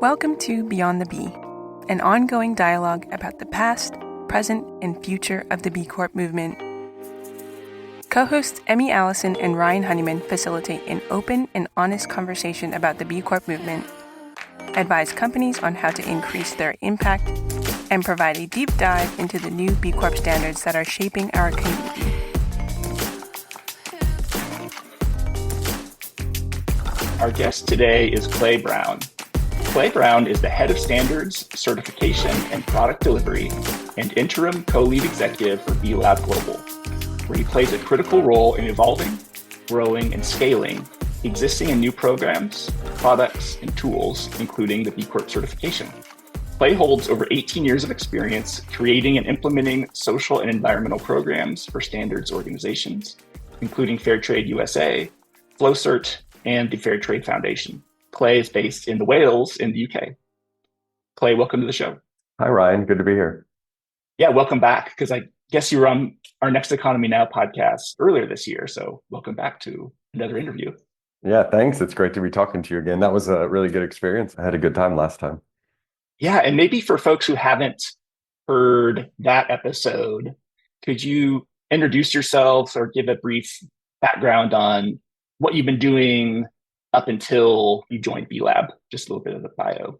Welcome to Beyond the B, an ongoing dialogue about the past, present, and future of the B Corp movement. Co-hosts Emmy Allison and Ryan Honeyman facilitate an open and honest conversation about the B Corp movement, advise companies on how to increase their impact, and provide a deep dive into the new B Corp standards that are shaping our community. Our guest today is Clay Brown. Clay Brown is the head of standards, certification, and product delivery, and interim co-lead executive for B Lab Global, where he plays a critical role in evolving, growing, and scaling existing and new programs, products, and tools, including the B Corp certification. Clay holds over 18 years of experience creating and implementing social and environmental programs for standards organizations, including Fairtrade USA, FlowCert, and the Fairtrade Foundation. Clay is based in Wales in the UK. Clay, welcome to the show. Hi, Ryan. Good to be here. Yeah, welcome back, because I guess you were on our Next Economy Now podcast earlier this year. So welcome back to another interview. Yeah, thanks. It's great to be talking to you again. That was a really good experience. I had a good time last time. Yeah, and maybe for folks who haven't heard that episode, could you introduce yourself or give a brief background on what you've been doing up until you joined B Lab? Just a little bit of the bio.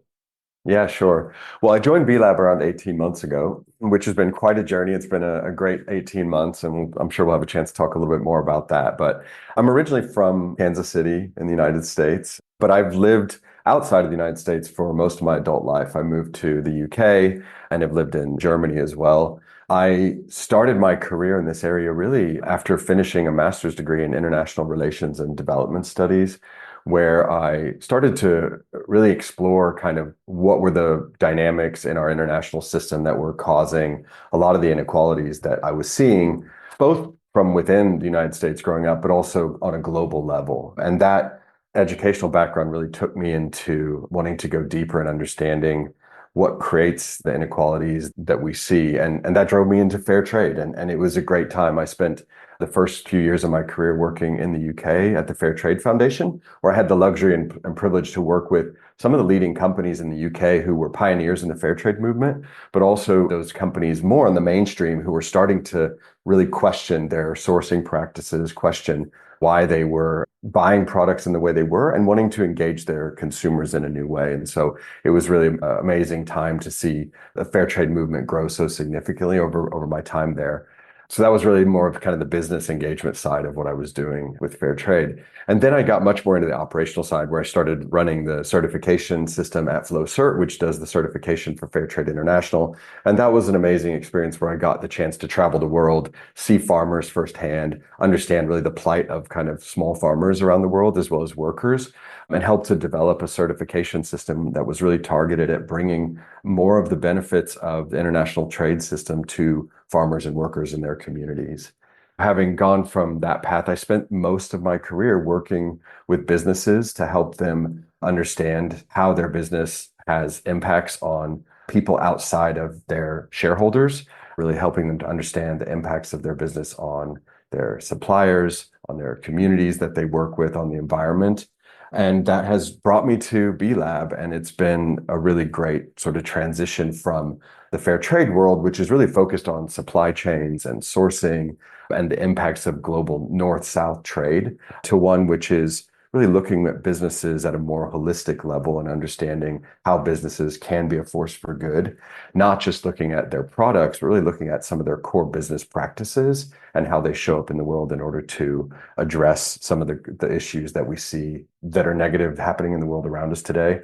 Yeah, sure. Well, I joined B Lab around 18 months ago, which has been quite a journey. It's been a great 18 months, and I'm sure we'll have a chance to talk a little bit more about that. But I'm originally from Kansas City in the United States, but I've lived outside of the United States for most of my adult life. I moved to the UK and have lived in Germany as well. I started my career in this area really after finishing a master's degree in international relations and development studies, where I started to really explore kind of what were the dynamics in our international system that were causing a lot of the inequalities that I was seeing, both from within the United States growing up, but also on a global level. And that educational background really took me into wanting to go deeper in understanding what creates the inequalities that we see. And that drove me into fair trade. And it was a great time. I spent the first few years of my career working in the UK at the Fair Trade Foundation, where I had the luxury and privilege to work with some of the leading companies in the UK who were pioneers in the fair trade movement, but also those companies more on the mainstream who were starting to really question their sourcing practices, question why they were buying products in the way they were, and wanting to engage their consumers in a new way. And so it was really an amazing time to see the fair trade movement grow so significantly over my time there. So that was really more of kind of the business engagement side of what I was doing with fair trade. And then I got much more into the operational side, where I started running the certification system at FlowCert, which does the certification for Fair Trade International. And that was an amazing experience where I got the chance to travel the world, see farmers firsthand, understand really the plight of kind of small farmers around the world, as well as workers, and help to develop a certification system that was really targeted at bringing more of the benefits of the international trade system to farmers and workers in their communities. Having gone from that path, I spent most of my career working with businesses to help them understand how their business has impacts on people outside of their shareholders, really helping them to understand the impacts of their business on their suppliers, on their communities that they work with, on the environment. And that has brought me to B Lab, and it's been a really great sort of transition from the fair trade world, which is really focused on supply chains and sourcing and the impacts of global north-south trade, to one which is really looking at businesses at a more holistic level and understanding how businesses can be a force for good, not just looking at their products, but really looking at some of their core business practices and how they show up in the world in order to address some of the issues that we see that are negative happening in the world around us today.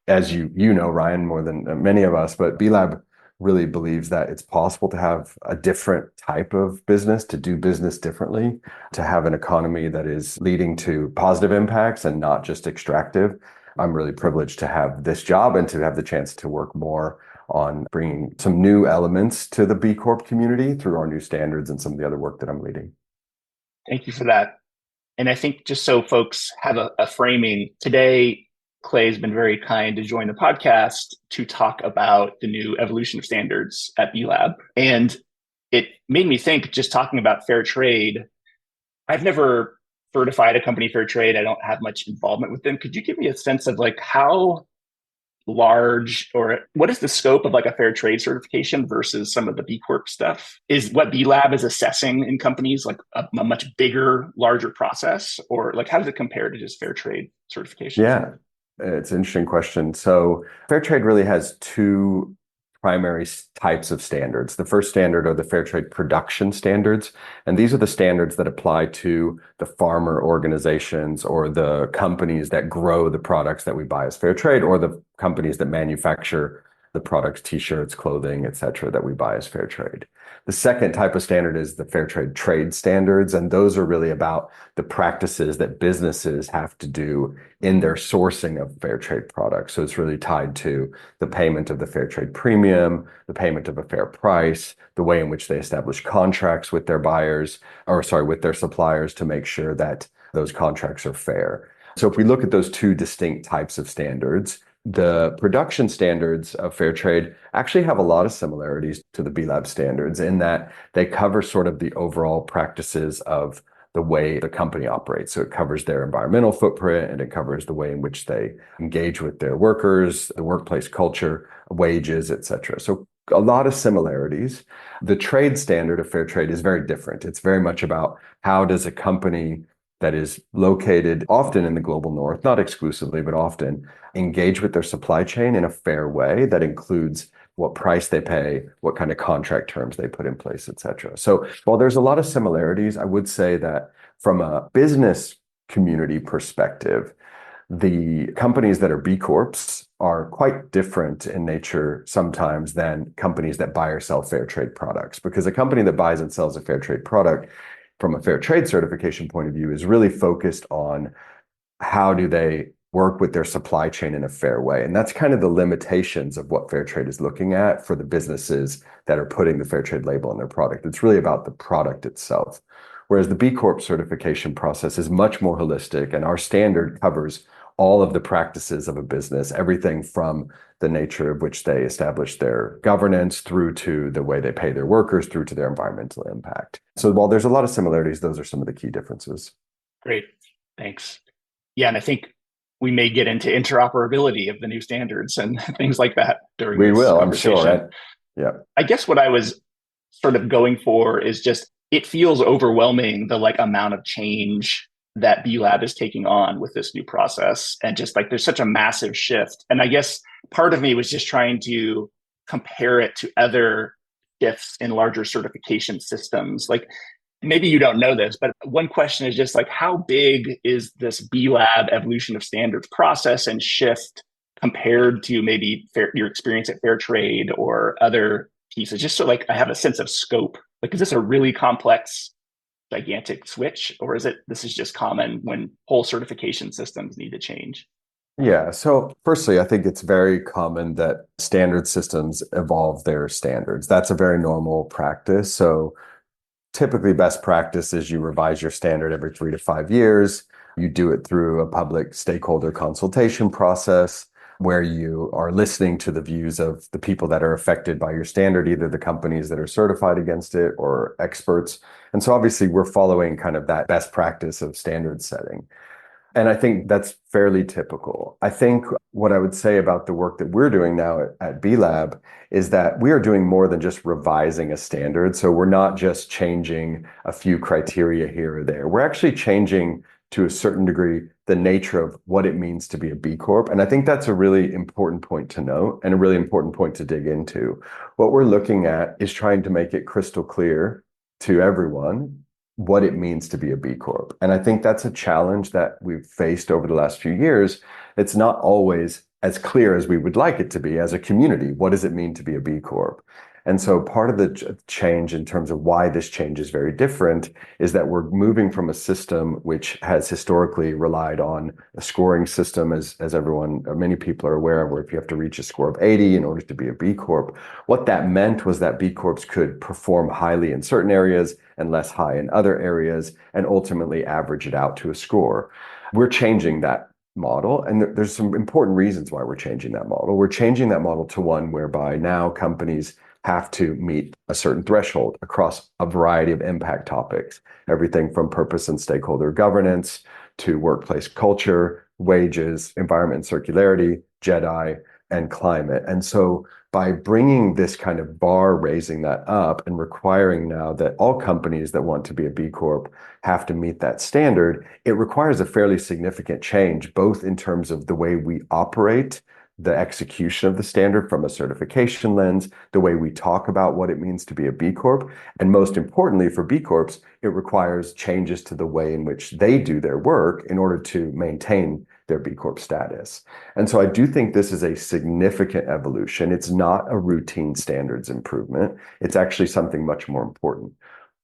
As you know, Ryan, more than many of us, but B Lab really believes that it's possible to have a different type of business, to do business differently, to have an economy that is leading to positive impacts and not just extractive. I'm really privileged to have this job and to have the chance to work more on bringing some new elements to the B Corp community through our new standards and some of the other work that I'm leading. Thank you for that. And I think just so folks have a framing, today, Clay's been very kind to join the podcast to talk about the new evolution of standards at B Lab. And it made me think, just talking about fair trade, I've never certified a company fair trade. I don't have much involvement with them. Could you give me a sense of like how large, or what is the scope of like a fair trade certification versus some of the B Corp stuff? Is what B Lab is assessing in companies like a much bigger, larger process, or like how does it compare to just fair trade certification? Yeah, it's an interesting question. So fair trade really has two primary types of standards. The first standard are the fair trade production standards, and these are the standards that apply to the farmer organizations or the companies that grow the products that we buy as fair trade, or the companies that manufacture the products, t-shirts, clothing, et cetera, that we buy as fair trade. The second type of standard is the fair trade standards, and those are really about the practices that businesses have to do in their sourcing of fair trade products. So it's really tied to the payment of the fair trade premium, the payment of a fair price, the way in which they establish contracts with their buyers, or sorry, with their suppliers to make sure that those contracts are fair. So if we look at those two distinct types of standards, the production standards of fair trade actually have a lot of similarities to the B Lab standards in that they cover sort of the overall practices of the way the company operates. So it covers their environmental footprint, and it covers the way in which they engage with their workers, the workplace culture, wages, et cetera. So a lot of similarities. The trade standard of fair trade is very different. It's very much about how does a company that is located often in the global north, not exclusively, but often, engage with their supply chain in a fair way that includes what price they pay, what kind of contract terms they put in place, et cetera. So while there's a lot of similarities, I would say that from a business community perspective, the companies that are B Corps are quite different in nature sometimes than companies that buy or sell fair trade products, because a company that buys and sells a fair trade product from a fair trade certification point of view is really focused on how do they work with their supply chain in a fair way. And that's kind of the limitations of what fair trade is looking at for the businesses that are putting the fair trade label on their product. It's really about the product itself. Whereas the B Corp certification process is much more holistic, and our standard covers all of the practices of a business, everything from the nature of which they establish their governance through to the way they pay their workers, through to their environmental impact. So while there's a lot of similarities, those are some of the key differences. Great, thanks. Yeah, and I think we may get into interoperability of the new standards and things like that during this conversation. I'm sure. Yeah. I guess what I was sort of going for is just, it feels overwhelming, the like amount of change that B Lab is taking on with this new process. And just like, there's such a massive shift. And I guess part of me was just trying to compare it to other shifts in larger certification systems. Like, maybe you don't know this, but one question is just like, how big is this B Lab evolution of standards process and shift compared to maybe your experience at Fair Trade or other pieces? Just so like I have a sense of scope. Like, is this a really complex, gigantic switch, or is it this is just common when whole certification systems need to change? Yeah. So firstly, I think it's very common that standard systems evolve their standards. That's a very normal practice. So typically best practice is you revise your standard every 3 to 5 years. You do it through a public stakeholder consultation process where you are listening to the views of the people that are affected by your standard, either the companies that are certified against it or experts. And so obviously we're following kind of that best practice of standard setting. And I think that's fairly typical. I think what I would say about the work that we're doing now at B Lab is that we are doing more than just revising a standard. So we're not just changing a few criteria here or there. We're actually changing, to a certain degree, the nature of what it means to be a B Corp. And I think that's a really important point to note and a really important point to dig into. What we're looking at is trying to make it crystal clear to everyone what it means to be a B Corp. And I think that's a challenge that we've faced over the last few years. It's not always as clear as we would like it to be as a community. What does it mean to be a B Corp? And so part of the change in terms of why this change is very different is that we're moving from a system which has historically relied on a scoring system, as everyone, many people are aware of, where if you have to reach a score of 80 in order to be a B Corp, what that meant was that B Corps could perform highly in certain areas and less high in other areas, and ultimately average it out to a score. We're changing that model, and there's some important reasons why we're changing that model. We're changing that model to one whereby now companies have to meet a certain threshold across a variety of impact topics, everything from purpose and stakeholder governance to workplace culture, wages, environment and circularity, JEDI, and climate. And so by bringing this kind of bar, raising that up and requiring now that all companies that want to be a B Corp have to meet that standard, it requires a fairly significant change, both in terms of the way we operate the execution of the standard from a certification lens, the way we talk about what it means to be a B Corp, and most importantly for B Corps, it requires changes to the way in which they do their work in order to maintain their B Corp status. And so I do think this is a significant evolution. It's not a routine standards improvement. It's actually something much more important.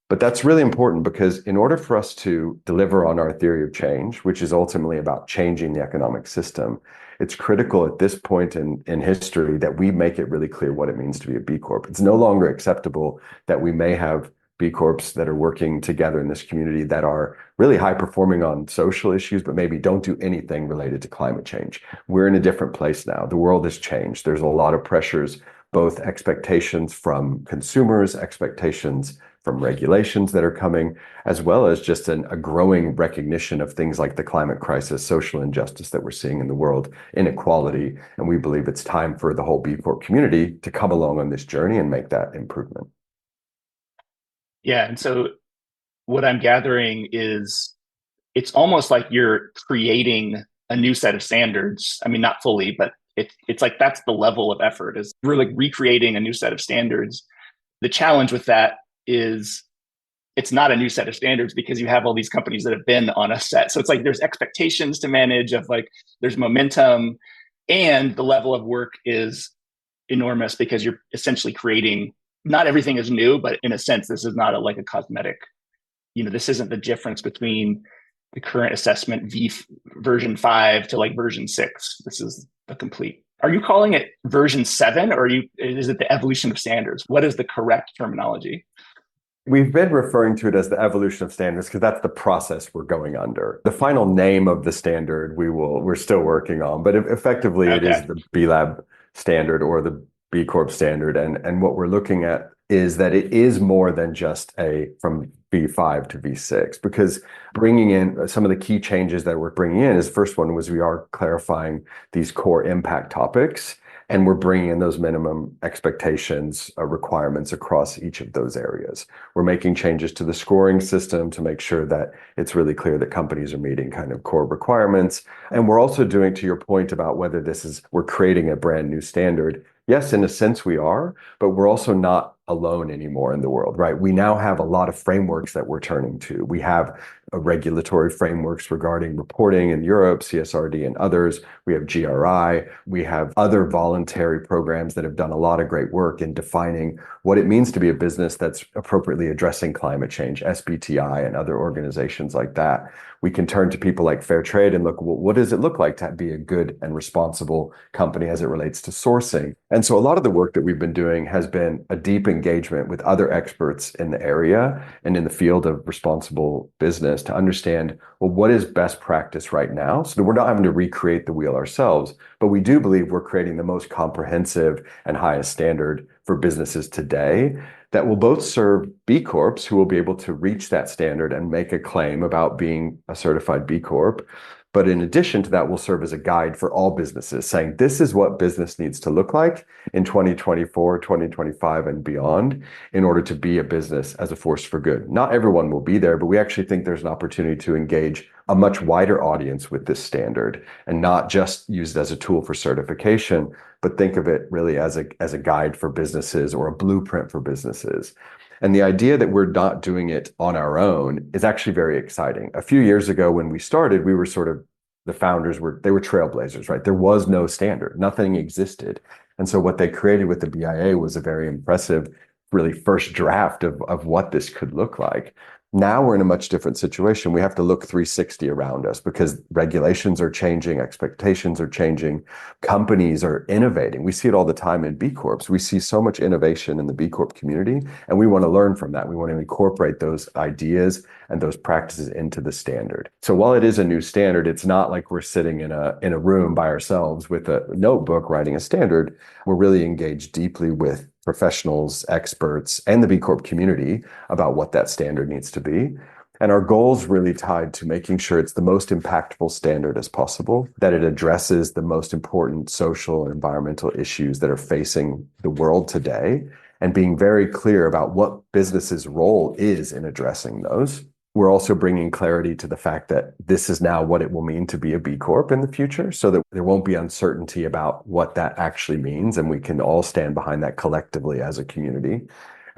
But that's really important because in order for us to deliver on our theory of change, which is ultimately about changing the economic system, it's critical at this point in history that we make it really clear what it means to be a B Corp. It's no longer acceptable that we may have B Corps that are working together in this community that are really high performing on social issues, but maybe don't do anything related to climate change. We're in a different place now. The world has changed. There's a lot of pressures, both expectations from consumers, expectations from regulations that are coming, as well as just a growing recognition of things like the climate crisis, social injustice that we're seeing in the world, inequality. And we believe it's time for the whole B Corp community to come along on this journey and make that improvement. Yeah. And so what I'm gathering is it's almost like you're creating a new set of standards. I mean, not fully, but it's like that's the level of effort is we're like recreating a new set of standards. The challenge with that is it's not a new set of standards because you have all these companies that have been on a set. So it's like there's expectations to manage of like there's momentum, and the level of work is enormous because you're essentially creating, not everything is new, but in a sense, this is not like a cosmetic, this isn't the difference between the current assessment version 5 to like version 6. This is the complete. Are you calling it version 7 or is it the evolution of standards? What is the correct terminology? We've been referring to it as the evolution of standards because that's the process we're going under. The final name of the standard we're still working on, but effectively it is the B Lab standard or the B Corp standard. And what we're looking at is that it is more than just from V5 to V6, because bringing in some of the key changes that we're bringing in is, first one was we are clarifying these core impact topics. And we're bringing in those minimum expectations, requirements across each of those areas. We're making changes to the scoring system to make sure that it's really clear that companies are meeting kind of core requirements. And we're also doing, to your point about whether we're creating a brand new standard. Yes, in a sense we are, but we're also not alone anymore in the world, right? We now have a lot of frameworks that we're turning to. We have regulatory frameworks regarding reporting in Europe, CSRD and others. We have GRI. We have other voluntary programs that have done a lot of great work in defining what it means to be a business that's appropriately addressing climate change, SBTI and other organizations like that. We can turn to people like Fair Trade and look, well, what does it look like to be a good and responsible company as it relates to sourcing? And so a lot of the work that we've been doing has been a deep engagement with other experts in the area and in the field of responsible business to understand, well, what is best practice right now? So that we're not having to recreate the wheel ourselves, but we do believe we're creating the most comprehensive and highest standard for businesses today that will both serve B Corps who will be able to reach that standard and make a claim about being a certified B Corp. But in addition to that, will serve as a guide for all businesses, saying this is what business needs to look like in 2024, 2025, and beyond in order to be a business as a force for good. Not everyone will be there, but we actually think there's an opportunity to engage a much wider audience with this standard and not just use it as a tool for certification, but think of it really as a guide for businesses or a blueprint for businesses. And the idea that we're not doing it on our own is actually very exciting. A few years ago when we started, we were the founders were trailblazers, right? There was no standard, nothing existed. And so what they created with the BIA was a very impressive, really first draft of what this could look like. Now we're in a much different situation. We have to look 360 around us because regulations are changing, expectations are changing, companies are innovating. We see it all the time in B Corps. We see so much innovation in the B Corp community, and we want to learn from that. We want to incorporate those ideas and those practices into the standard. So while it is a new standard, it's not like we're sitting in a room by ourselves with a notebook writing a standard. We're really engaged deeply with professionals, experts, and the B Corp community about what that standard needs to be. And our goal's really tied to making sure it's the most impactful standard as possible, that it addresses the most important social and environmental issues that are facing the world today, and being very clear about what business's role is in addressing those. We're also bringing clarity to the fact that this is now what it will mean to be a B Corp in the future, so that there won't be uncertainty about what that actually means, and we can all stand behind that collectively as a community.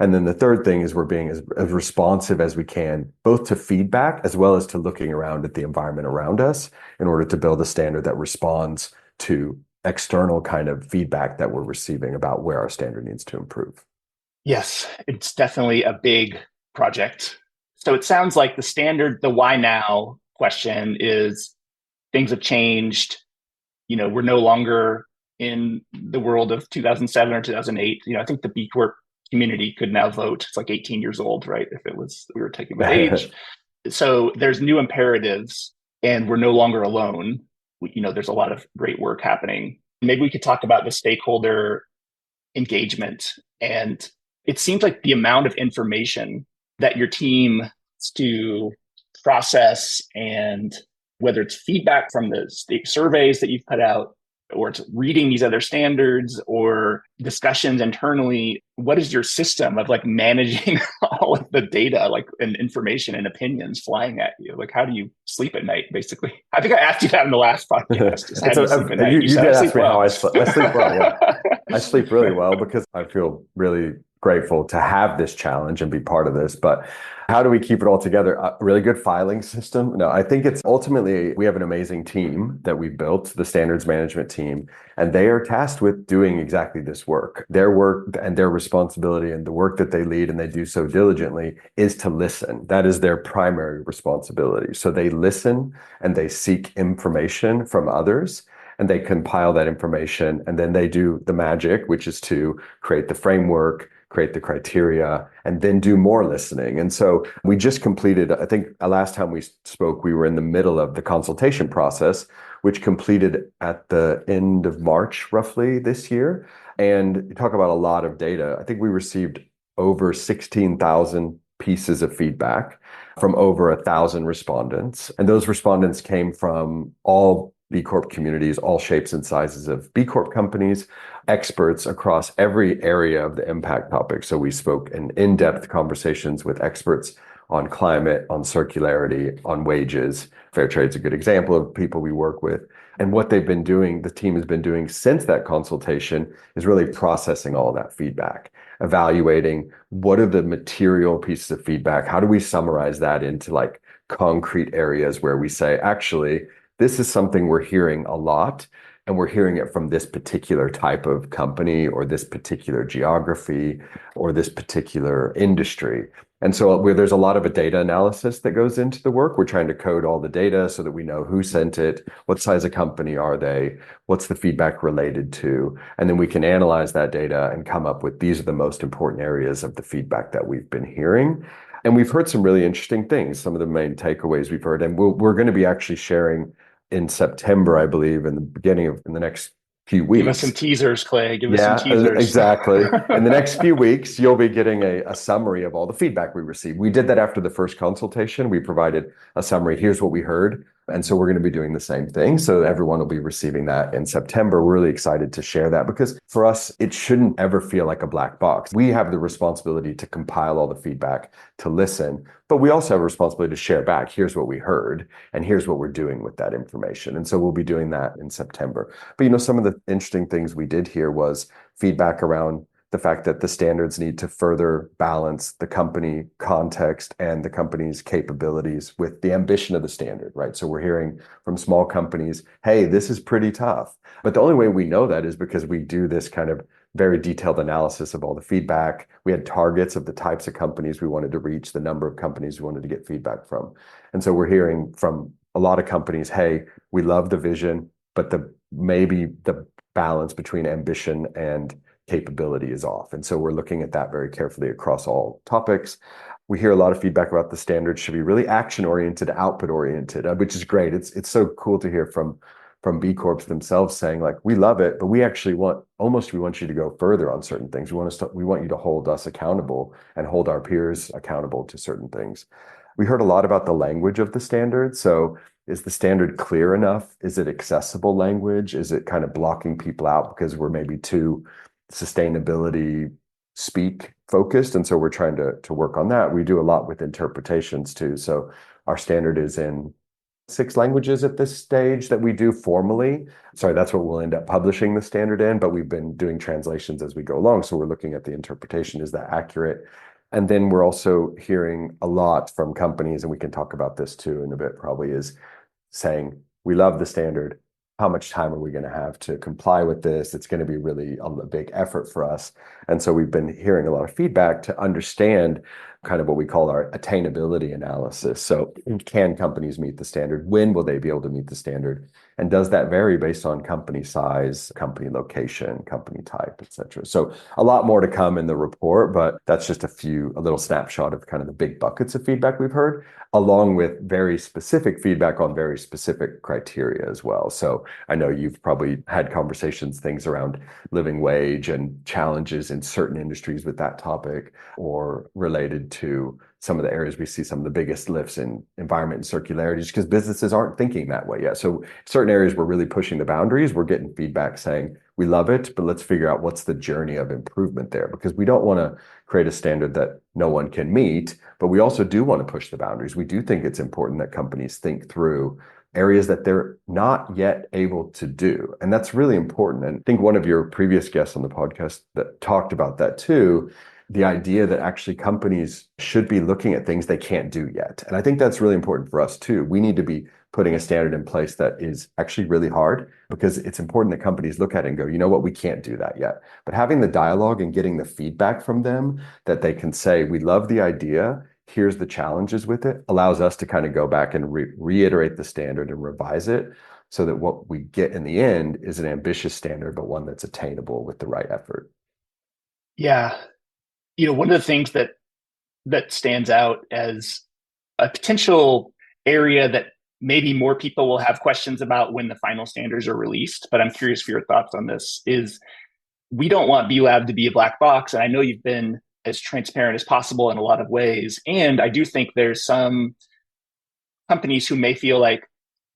And then the third thing is we're being as responsive as we can, both to feedback as well as to looking around at the environment around us in order to build a standard that responds to external kind of feedback that we're receiving about where our standard needs to improve. Yes, it's definitely a big project. So it sounds like the standard, the why now question is things have changed. We're no longer in the world of 2007 or 2008. I think the B Corp community could now vote. It's like 18 years old, right? If we were taking the age. So there's new imperatives and we're no longer alone. There's a lot of great work happening. Maybe we could talk about the stakeholder engagement. And it seems like the amount of information that your team has to process, and whether it's feedback from the surveys that you've put out, or it's reading these other standards or discussions internally, what is your system of like managing all of the data, like, and information and opinions flying at you? Like, how do you sleep at night, basically? I think I asked you that in the last podcast. How do you sleep at night? You did ask me how I sleep. I sleep well. Yeah. I sleep really well because I feel really grateful to have this challenge and be part of this. But how do we keep it all together? A really good filing system. No, I think it's ultimately, we have an amazing team that we built, the standards management team, and they are tasked with doing exactly this work. Their work and their responsibility and the work that they lead, and they do so diligently, is to listen. That is their primary responsibility. So they listen and they seek information from others, and they compile that information, and then they do the magic, which is to create the framework, create the criteria, and then do more listening. And so we just completed, I think last time we spoke, we were in the middle of the consultation process, which completed at the end of March, roughly this year. And you talk about a lot of data. I think we received over 16,000 pieces of feedback from over 1,000 respondents. And those respondents came from all B Corp communities, all shapes and sizes of B Corp companies, experts across every area of the impact topic. So we spoke in in-depth conversations with experts on climate, on circularity, on wages. Fair trade's a good example of people we work with. And what they've been doing, the team has been doing since that consultation, is really processing all of that feedback, evaluating what are the material pieces of feedback, how do we summarize that into like concrete areas where we say, actually, this is something we're hearing a lot, and we're hearing it from this particular type of company or this particular geography or this particular industry. And so there's a lot of a data analysis that goes into the work. We're trying to code all the data so that we know who sent it, what size of company are they, what's the feedback related to, and then we can analyze that data and come up with these are the most important areas of the feedback that we've been hearing. And we've heard some really interesting things, some of the main takeaways we've heard, and we're going to be actually sharing in September, I believe, in the next few weeks. Give us some teasers, Clay. Give us some teasers. Exactly. In the next few weeks, you'll be getting a summary of all the feedback we received. We did that after the first consultation. We provided a summary. Here's what we heard. And so we're going to be doing the same thing. So everyone will be receiving that in September. We're really excited to share that because for us, it shouldn't ever feel like a black box. We have the responsibility to compile all the feedback, to listen, but we also have a responsibility to share back. Here's what we heard, and here's what we're doing with that information. And so we'll be doing that in September. But some of the interesting things we did here was feedback around the fact that the standards need to further balance the company context and the company's capabilities with the ambition of the standard, right? So we're hearing from small companies, hey, this is pretty tough. But the only way we know that is because we do this kind of very detailed analysis of all the feedback. We had targets of the types of companies we wanted to reach, the number of companies we wanted to get feedback from. And so we're hearing from a lot of companies, hey, we love the vision, but maybe the balance between ambition and capability is off. And so we're looking at that very carefully across all topics. We hear a lot of feedback about the standards should be really action-oriented, output-oriented, which is great. It's so cool to hear from B Corps themselves saying like, we love it, but we actually want you to go further on certain things. We want you to hold us accountable and hold our peers accountable to certain things. We heard a lot about the language of the standard. So is the standard clear enough? Is it accessible language? Is it kind of blocking people out because we're maybe too sustainability speak focused? And so we're trying to work on that. We do a lot with interpretations too. So our standard is in 6 languages at this stage that we do formally. Sorry, that's what we'll end up publishing the standard in, but we've been doing translations as we go along. So we're looking at the interpretation. Is that accurate? And then we're also hearing a lot from companies, and we can talk about this too in a bit, probably, is saying, we love the standard. How much time are we going to have to comply with this? It's going to be really a big effort for us. And so we've been hearing a lot of feedback to understand kind of what we call our attainability analysis. So can companies meet the standard? When will they be able to meet the standard? And does that vary based on company size, company location, company type, et cetera? So a lot more to come in the report, but that's just a little snapshot of kind of the big buckets of feedback we've heard, along with very specific feedback on very specific criteria as well. So I know you've probably had conversations, things around living wage and challenges in certain industries with that topic, or related to some of the areas we see some of the biggest lifts in environment and circularity, just because businesses aren't thinking that way yet. So certain areas we're really pushing the boundaries. We're getting feedback saying, we love it, but let's figure out what's the journey of improvement there, because we don't want to create a standard that no one can meet, but we also do want to push the boundaries. We do think it's important that companies think through areas that they're not yet able to do. And that's really important. And I think one of your previous guests on the podcast that talked about that too, the idea that actually companies should be looking at things they can't do yet. And I think that's really important for us too. We need to be putting a standard in place that is actually really hard, because it's important that companies look at it and go, you know what, we can't do that yet. But having the dialogue and getting the feedback from them that they can say, we love the idea, here's the challenges with it, allows us to kind of go back and reiterate the standard and revise it, so that what we get in the end is an ambitious standard, but one that's attainable with the right effort. Yeah. One of the things that stands out as a potential area that maybe more people will have questions about when the final standards are released, but I'm curious for your thoughts on this, is we don't want B Lab to be a black box. And I know you've been as transparent as possible in a lot of ways. And I do think there's some companies who may feel like,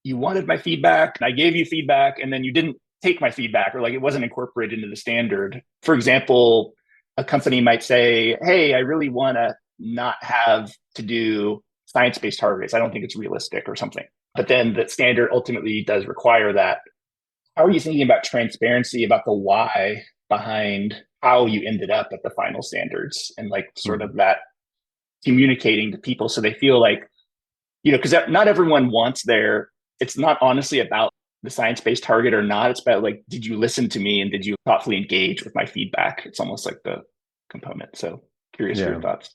you wanted my feedback and I gave you feedback, and then you didn't take my feedback, or like it wasn't incorporated into the standard. For example, a company might say, hey, I really want to not have to do science-based targets. I don't think it's realistic or something. But then the standard ultimately does require that. How are you thinking about transparency, about the why behind how you ended up at the final standards, and like sort of that communicating to people so they feel like, because not everyone wants it's not honestly about the science-based target or not. It's about like, did you listen to me and did you thoughtfully engage with my feedback? It's almost like the component. So curious for your thoughts.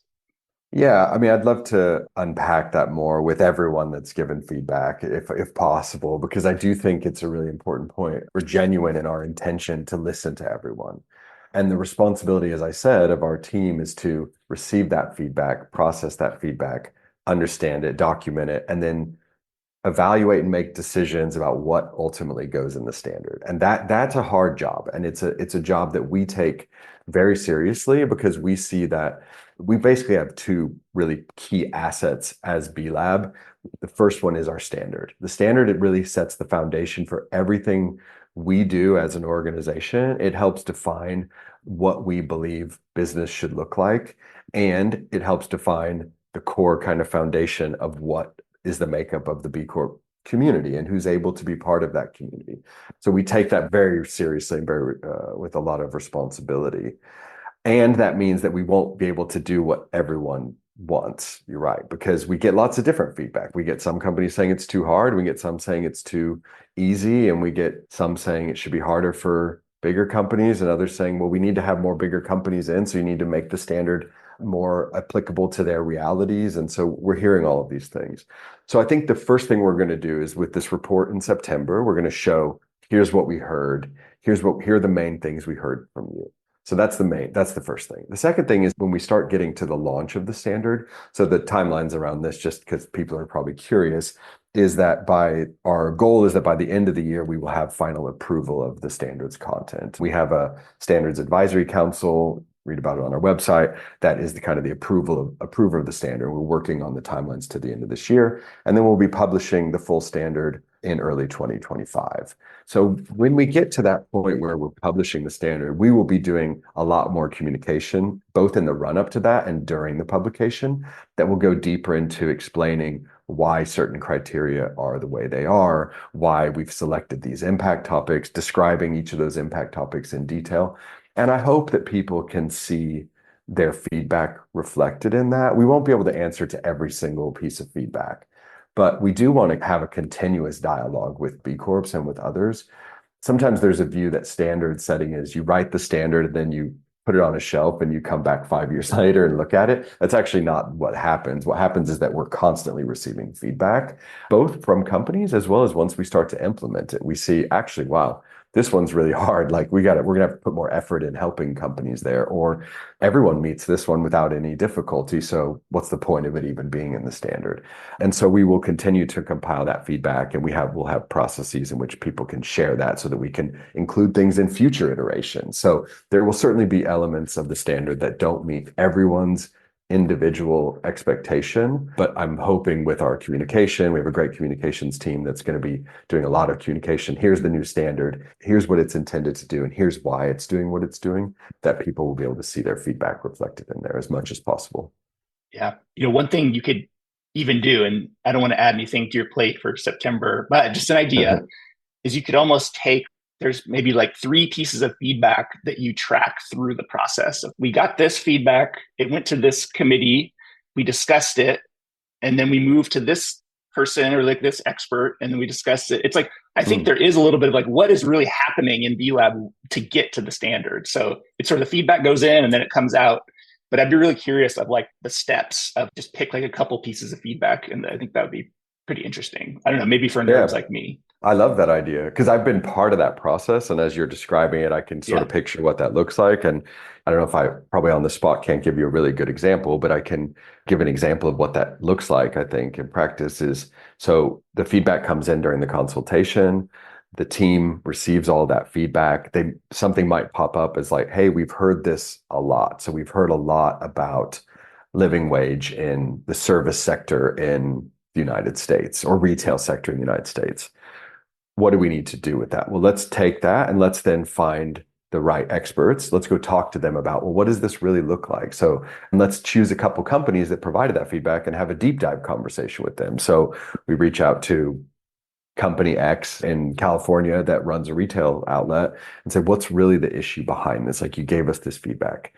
Yeah, I mean, I'd love to unpack that more with everyone that's given feedback, if possible, because I do think it's a really important point. We're genuine in our intention to listen to everyone. And the responsibility, as I said, of our team is to receive that feedback, process that feedback, understand it, document it, and then evaluate and make decisions about what ultimately goes in the standard. And that's a hard job. And it's a job that we take very seriously, because we see that we basically have 2 really key assets as B Lab. The first one is our standard. The standard, it really sets the foundation for everything we do as an organization. It helps define what we believe business should look like, and it helps define the core kind of foundation of what is the makeup of the B Corp community and who's able to be part of that community. So we take that very seriously and very with a lot of responsibility. And that means that we won't be able to do what everyone wants. You're right, because we get lots of different feedback. We get some companies saying it's too hard. We get some saying it's too easy. And we get some saying it should be harder for bigger companies, and others saying, well, we need to have more bigger companies in. So you need to make the standard more applicable to their realities. And so we're hearing all of these things. So I think the first thing we're going to do is, with this report in September, we're going to show, here's what we heard. Here are the main things we heard from you. So that's the first thing. The second thing is when we start getting to the launch of the standard. So the timelines around this, just because people are probably curious, is that our goal is that by the end of the year, we will have final approval of the standards content. We have a standards advisory council read about it on our website. That is the kind of the approver of the standard. We're working on the timelines to the end of this year, and then we'll be publishing the full standard in early 2025. So when we get to that point where we're publishing the standard, we will be doing a lot more communication, both in the run up to that and during the publication, that will go deeper into explaining why certain criteria are the way they are, why we've selected these impact topics, describing each of those impact topics in detail. And I hope that people can see their feedback reflected in that. We won't be able to answer to every single piece of feedback, but we do want to have a continuous dialogue with B Corps and with others. Sometimes there's a view that standard setting is you write the standard and then you put it on a shelf and you come back 5 years later and look at it. That's actually not what happens. What happens is that we're constantly receiving feedback, both from companies as well as once we start to implement it. We see actually, wow, this one's really hard. Like we're gonna have to put more effort in helping companies there, or everyone meets this one without any difficulty. So what's the point of it even being in the standard? And so we will continue to compile that feedback, and we'll have processes in which people can share that so that we can include things in future iterations. So there will certainly be elements of the standard that don't meet everyone's individual expectation, but I'm hoping with our communication, we have a great communications team that's going to be doing a lot of communication. Here's the new standard. Here's what it's intended to do. And here's why it's doing what it's doing, that people will be able to see their feedback reflected in there as much as possible. Yeah. One thing you could even do, and I don't want to add anything to your plate for September, but just an idea is you could almost take, there's maybe like 3 pieces of feedback that you track through the process. We got this feedback, it went to this committee, we discussed it, and then we moved to this person or like this expert, and then we discussed it. It's like, I think there is a little bit of like, what is really happening in B Lab to get to the standard? So it's sort of the feedback goes in and then it comes out. But I'd be really curious of like the steps of just pick like a couple pieces of feedback. And I think that would be pretty interesting. I don't know, maybe for nerds like me. I love that idea because I've been part of that process. And as you're describing it, I can sort of picture what that looks like. And I don't know if I probably on the spot can't give you a really good example, but I can give an example of what that looks like, I think, in practice is, so the feedback comes in during the consultation. The team receives all that feedback. Something might pop up as like, hey, we've heard this a lot. So we've heard a lot about living wage in the service sector in the United States or retail sector in the United States. What do we need to do with that? Well, let's take that and let's then find the right experts. Let's go talk to them about, well, what does this really look like? So let's choose a couple companies that provided that feedback and have a deep dive conversation with them. So we reach out to company X in California that runs a retail outlet and say, what's really the issue behind this? Like, you gave us this feedback.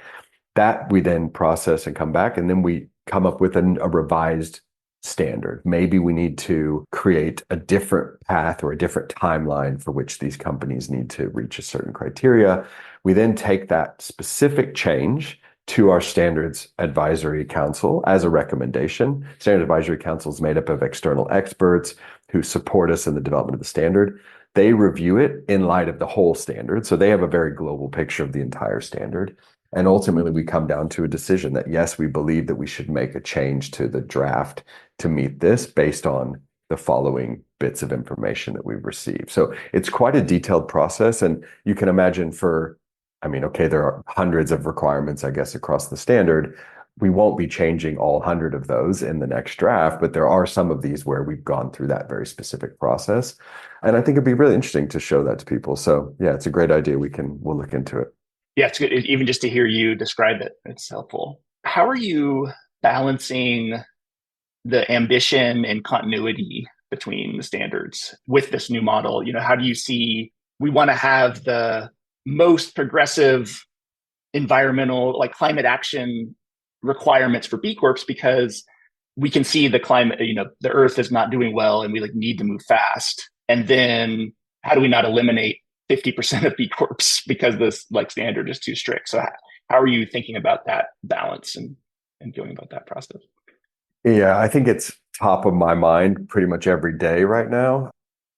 That we then process and come back, and then we come up with a revised standard. Maybe we need to create a different path or a different timeline for which these companies need to reach a certain criteria. We then take that specific change to our Standards Advisory Council as a recommendation. Standards Advisory Council is made up of external experts who support us in the development of the standard. They review it in light of the whole standard. So they have a very global picture of the entire standard. And ultimately, we come down to a decision that, yes, we believe that we should make a change to the draft to meet this based on the following bits of information that we've received. So it's quite a detailed process. And you can imagine there are hundreds of requirements, I guess, across the standard. We won't be changing all 100 of those in the next draft, but there are some of these where we've gone through that very specific process. And I think it'd be really interesting to show that to people. So yeah, it's a great idea. We'll look into it. Yeah, it's good. Even just to hear you describe it, it's helpful. How are you balancing the ambition and continuity between the standards with this new model? How do you see, we want to have the most progressive environmental, like climate action requirements for B Corps because we can see the climate, the earth is not doing well and we need to move fast. And then how do we not eliminate 50% of B Corps because this standard is too strict? So how are you thinking about that balance and going about that process? Yeah, I think it's top of my mind pretty much every day right now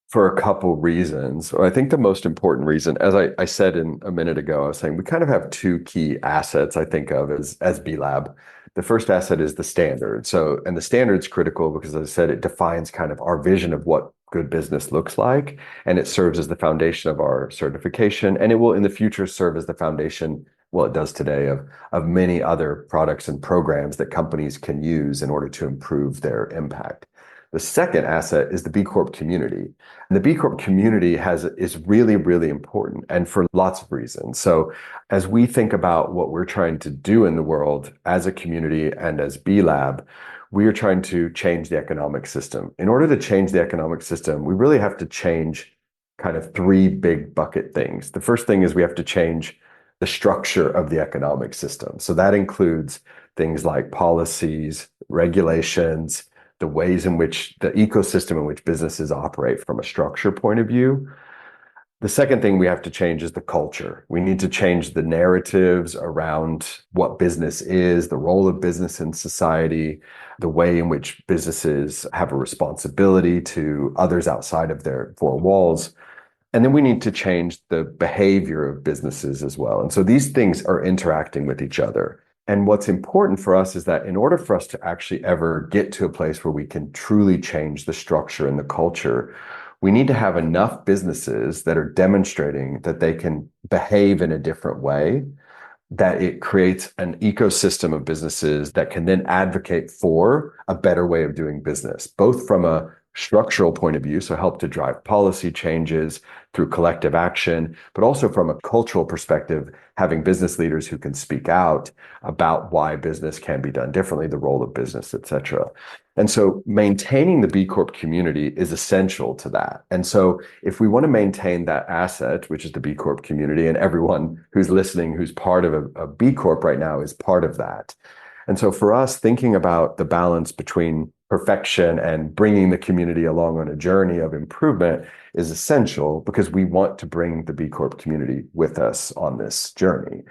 for a couple reasons. I think the most important reason, as I said a minute ago, I was saying we kind of have 2 key assets I think of as B Lab. The first asset is the standard. And the standard's critical because, as I said, it defines kind of our vision of what good business looks like, and it serves as the foundation of our certification, and it will in the future serve as the foundation well, it does today, of many other products and programs that companies can use in order to improve their impact. The second asset is the B Corp community. And the B Corp community is really, really important, and for lots of reasons. So as we think about what we're trying to do in the world as a community and as B Lab, we are trying to change the economic system. In order to change the economic system, we really have to change kind of three big bucket things. The first thing is we have to change the structure of the economic system. So that includes things like policies, regulations, the ways in which the ecosystem in which businesses operate from a structure point of view. The second thing we have to change is the culture. We need to change the narratives around what business is, the role of business in society, the way in which businesses have a responsibility to others outside of their four walls. And then we need to change the behavior of businesses as well. And so these things are interacting with each other. And what's important for us is that in order for us to actually ever get to a place where we can truly change the structure and the culture, we need to have enough businesses that are demonstrating that they can behave in a different way, that it creates an ecosystem of businesses that can then advocate for a better way of doing business, both from a structural point of view, so help to drive policy changes through collective action, but also from a cultural perspective, having business leaders who can speak out about why business can be done differently, the role of business, et cetera. And so maintaining the B Corp community is essential to that. And so if we want to maintain that asset, which is the B Corp community, and everyone who's listening, who's part of a B Corp right now is part of that. And so for us, thinking about the balance between perfection and bringing the community along on a journey of improvement is essential because we want to bring the B Corp community with us on this journey.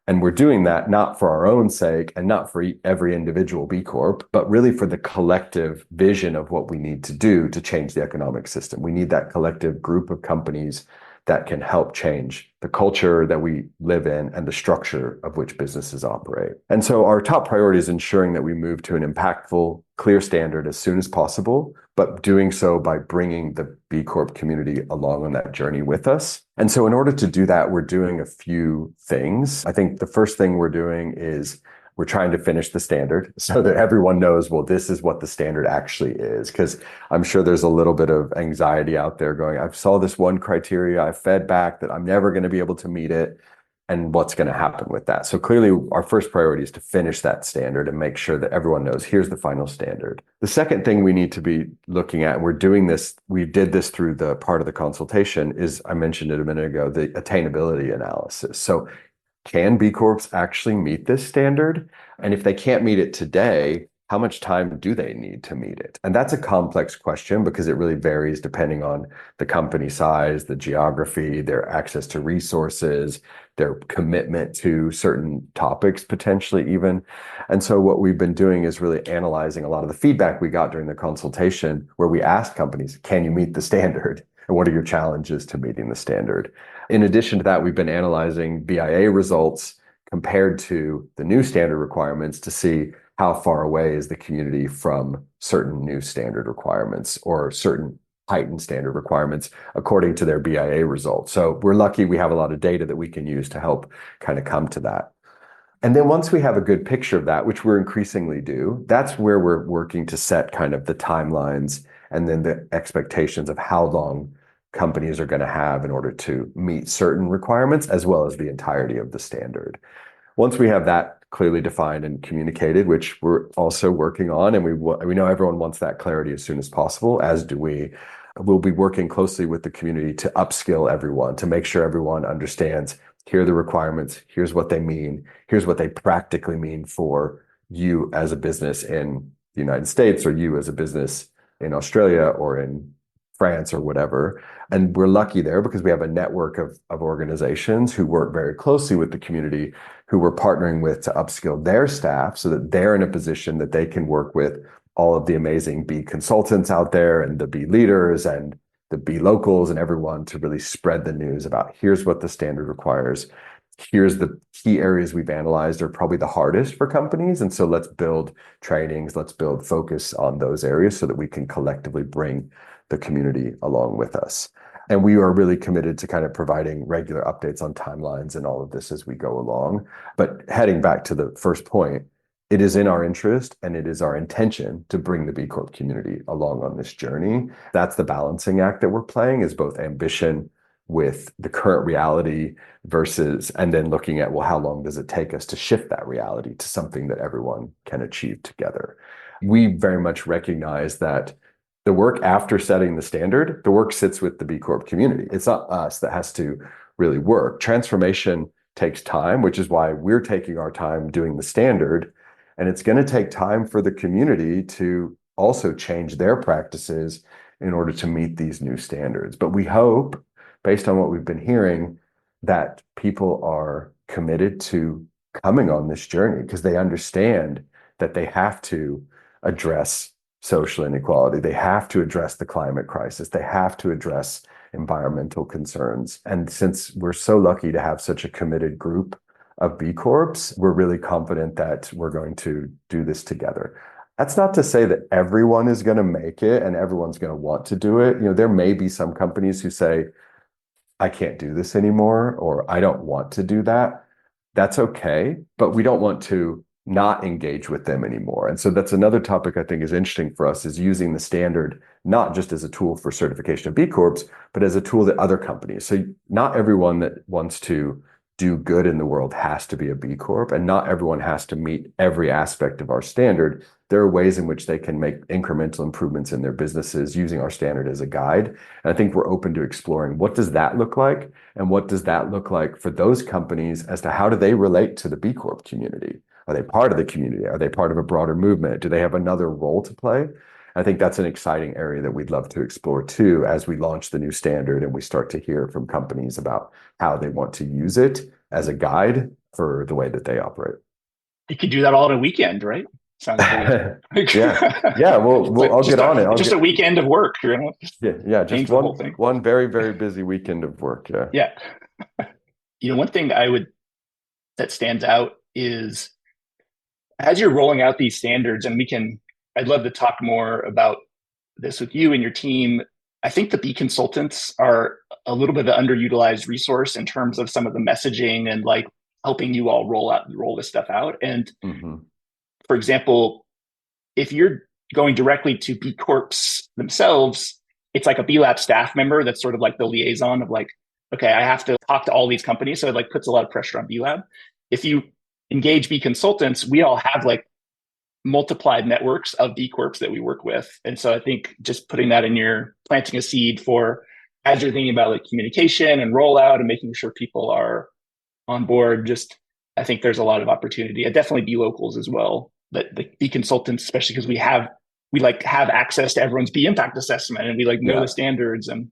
And we're doing that not for our own sake and not for every individual B Corp, but really for the collective vision of what we need to do to change the economic system. We need that collective group of companies that can help change the culture that we live in and the structure of which businesses operate. And so our top priority is ensuring that we move to an impactful, clear standard as soon as possible, but doing so by bringing the B Corp community along on that journey with us. And so in order to do that, we're doing a few things. I think the first thing we're doing is we're trying to finish the standard so that everyone knows, well, this is what the standard actually is. Because I'm sure there's a little bit of anxiety out there going, I saw this one criteria, I fed back that I'm never going to be able to meet it. And what's going to happen with that? So clearly, our first priority is to finish that standard and make sure that everyone knows here's the final standard. The second thing we need to be looking at, and we're doing this, we did this through the part of the consultation, is I mentioned it a minute ago, the attainability analysis. So can B Corps actually meet this standard? And if they can't meet it today, how much time do they need to meet it? And that's a complex question because it really varies depending on the company size, the geography, their access to resources, their commitment to certain topics, potentially even. And so what we've been doing is really analyzing a lot of the feedback we got during the consultation where we asked companies, can you meet the standard? And what are your challenges to meeting the standard? In addition to that, we've been analyzing BIA results compared to the new standard requirements to see how far away is the community from certain new standard requirements or certain heightened standard requirements according to their BIA results. So we're lucky we have a lot of data that we can use to help kind of come to that. And then once we have a good picture of that, which we're increasingly do, that's where we're working to set kind of the timelines and then the expectations of how long companies are going to have in order to meet certain requirements, as well as the entirety of the standard. Once we have that clearly defined and communicated, which we're also working on, and we know everyone wants that clarity as soon as possible, as do we, we'll be working closely with the community to upskill everyone, to make sure everyone understands, here are the requirements, here's what they mean, here's what they practically mean for you as a business in the United States, or you as a business in Australia or in France or whatever. And we're lucky there because we have a network of organizations who work very closely with the community, who we're partnering with to upskill their staff so that they're in a position that they can work with all of the amazing B consultants out there and the B leaders and the B locals and everyone to really spread the news about here's what the standard requires. Here's the key areas we've analyzed are probably the hardest for companies. And so let's build trainings, let's build focus on those areas so that we can collectively bring the community along with us. And we are really committed to kind of providing regular updates on timelines and all of this as we go along. But heading back to the first point, it is in our interest and it is our intention to bring the B Corp community along on this journey. That's the balancing act that we're playing, is both ambition with the current reality versus, and then looking at, well, how long does it take us to shift that reality to something that everyone can achieve together? We very much recognize that the work after setting the standard, the work sits with the B Corp community. It's not us that has to really work. Transformation takes time, which is why we're taking our time doing the standard. And it's going to take time for the community to also change their practices in order to meet these new standards. But we hope, based on what we've been hearing, that people are committed to coming on this journey because they understand that they have to address social inequality. They have to address the climate crisis. They have to address environmental concerns. And since we're so lucky to have such a committed group of B Corps, we're really confident that we're going to do this together. That's not to say that everyone is going to make it and everyone's going to want to do it. There may be some companies who say, I can't do this anymore, or I don't want to do that. That's okay, but we don't want to not engage with them anymore. And so that's another topic I think is interesting for us, is using the standard not just as a tool for certification of B Corps, but as a tool that other companies. So not everyone that wants to do good in the world has to be a B Corp, and not everyone has to meet every aspect of our standard. There are ways in which they can make incremental improvements in their businesses using our standard as a guide. And I think we're open to exploring what does that look like, and what does that look like for those companies as to how do they relate to the B Corp community? Are they part of the community? Are they part of a broader movement? Do they have another role to play? I think that's an exciting area that we'd love to explore too, as we launch the new standard and we start to hear from companies about how they want to use it as a guide for the way that they operate. You could do that all in a weekend, right? Sounds pretty. Yeah. Well, I'll get on it. A weekend of work, Yeah. Just one very, very busy weekend of work. Yeah. One thing that stands out is, as you're rolling out these standards, and I'd love to talk more about this with you and your team. I think the B consultants are a little bit of an underutilized resource in terms of some of the messaging and like helping you all roll this stuff out. And for example, if you're going directly to B Corps themselves, it's like a B Lab staff member that's sort of like the liaison of like, okay, I have to talk to all these companies. So it like puts a lot of pressure on B Lab. If you engage B consultants, we all have like multiplied networks of B Corps that we work with. And so I think just putting that planting a seed for, as you're thinking about like communication and rollout and making sure people are on board, I think there's a lot of opportunity. And definitely B locals as well, but the B consultants, especially because we have access to everyone's B impact assessment and we know the standards. And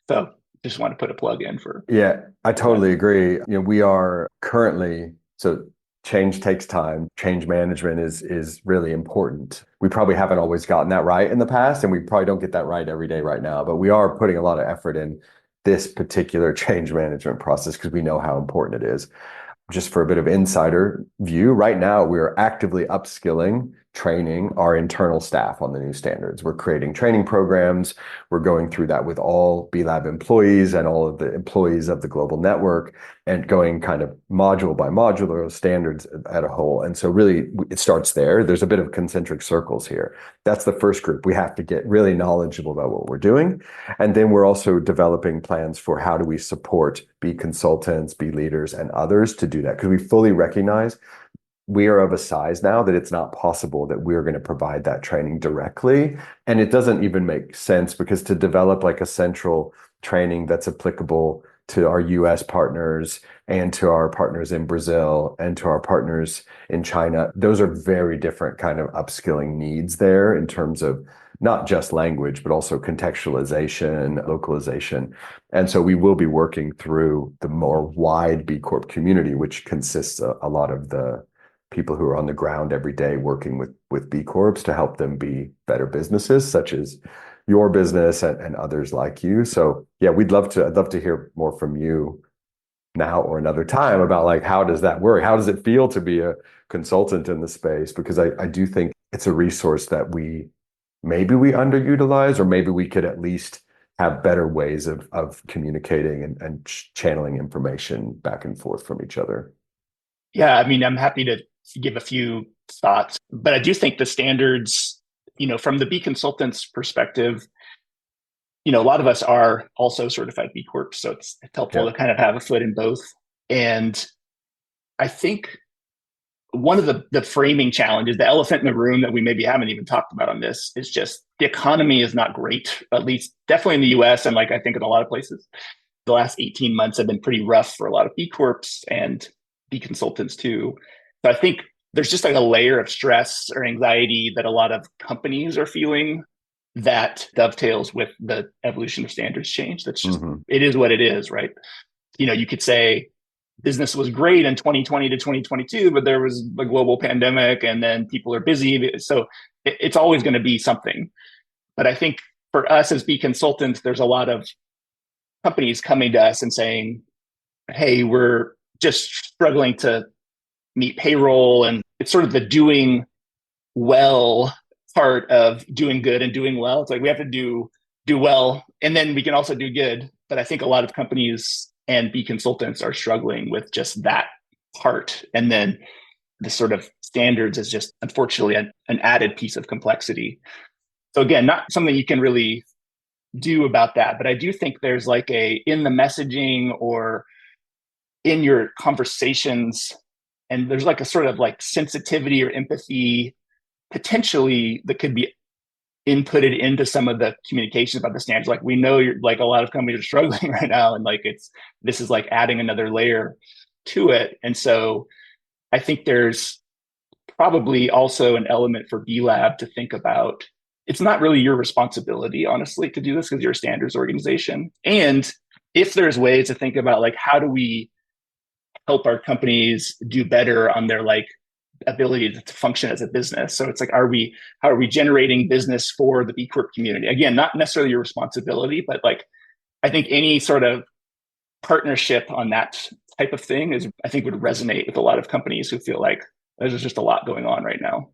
so just want to put a plug in for. Yeah, I totally agree. We are currently, change takes time. Change management is really important. We probably haven't always gotten that right in the past, and we probably don't get that right every day right now, but we are putting a lot of effort in this particular change management process because we know how important it is. Just for a bit of insider view, right now we're actively upskilling, training our internal staff on the new standards. We're creating training programs. We're going through that with all B Lab employees and all of the employees of the global network, and going kind of module by module standards at a whole. And so really it starts there. There's a bit of concentric circles here. That's the first group. We have to get really knowledgeable about what we're doing. And then we're also developing plans for how do we support B consultants, B leaders, and others to do that, because we fully recognize we are of a size now that it's not possible that we're going to provide that training directly. And it doesn't even make sense, because to develop like a central training that's applicable to our US partners and to our partners in Brazil and to our partners in China, those are very different kind of upskilling needs there in terms of not just language, but also contextualization, localization. And so we will be working through the more wide B Corp community, which consists of a lot of the people who are on the ground every day working with B Corps to help them be better businesses, such as your business and others like you. So yeah, I'd love to hear more from you now or another time about like, how does that work? How does it feel to be a consultant in the space? Because I do think it's a resource that maybe we underutilize, or maybe we could at least have better ways of communicating and channeling information back and forth from each other. Yeah, I mean, I'm happy to give a few thoughts, but I do think the standards, from the B consultants perspective, a lot of us are also certified B Corp, so it's helpful Yeah. to kind of have a foot in both. And I think one of the framing challenges, the elephant in the room that we maybe haven't even talked about on this, is just the economy is not great, at least definitely in the US. And like I think in a lot of places, the last 18 months have been pretty rough for a lot of B Corps and B consultants too. So I think there's just like a layer of stress or anxiety that a lot of companies are feeling that dovetails with the evolution of standards change. That's just, it is what it is, right? You could say business was great in 2020 to 2022, but there was a global pandemic and then people are busy. So it's always going to be something. But I think for us as B consultants, there's a lot of companies coming to us and saying, hey, we're just struggling to meet payroll. And it's sort of the doing well part of doing good and doing well. It's like we have to do well, and then we can also do good. But I think a lot of companies and B consultants are struggling with just that part. And then the sort of standards is just, unfortunately, an added piece of complexity. So again, not something you can really do about that. But I do think there's like in the messaging or in your conversations, and there's like a sort of like sensitivity or empathy potentially that could be inputted into some of the communications about the standards. Like we know you're like a lot of companies are struggling right now, and like this is like adding another layer to it. And so I think there's probably also an element for B Lab to think about. It's not really your responsibility, honestly, to do this because you're a standards organization. And if there's ways to think about like how do we help our companies do better on their like ability to function as a business. So it's like, how are we generating business for the B Corp community? Again, not necessarily your responsibility, but like, I think any sort of partnership on that type of thing I think would resonate with a lot of companies who feel like there's just a lot going on right now.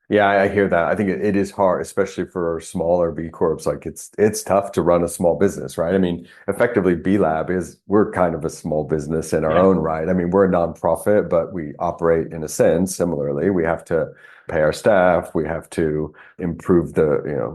Yeah, I hear that. I think it is hard, especially for smaller B Corps. Like it's tough to run a small business, right? I mean, effectively, B Lab we're kind of a small business in our own right. I mean, we're a nonprofit, but we operate in a sense similarly. We have to pay our staff. We have to improve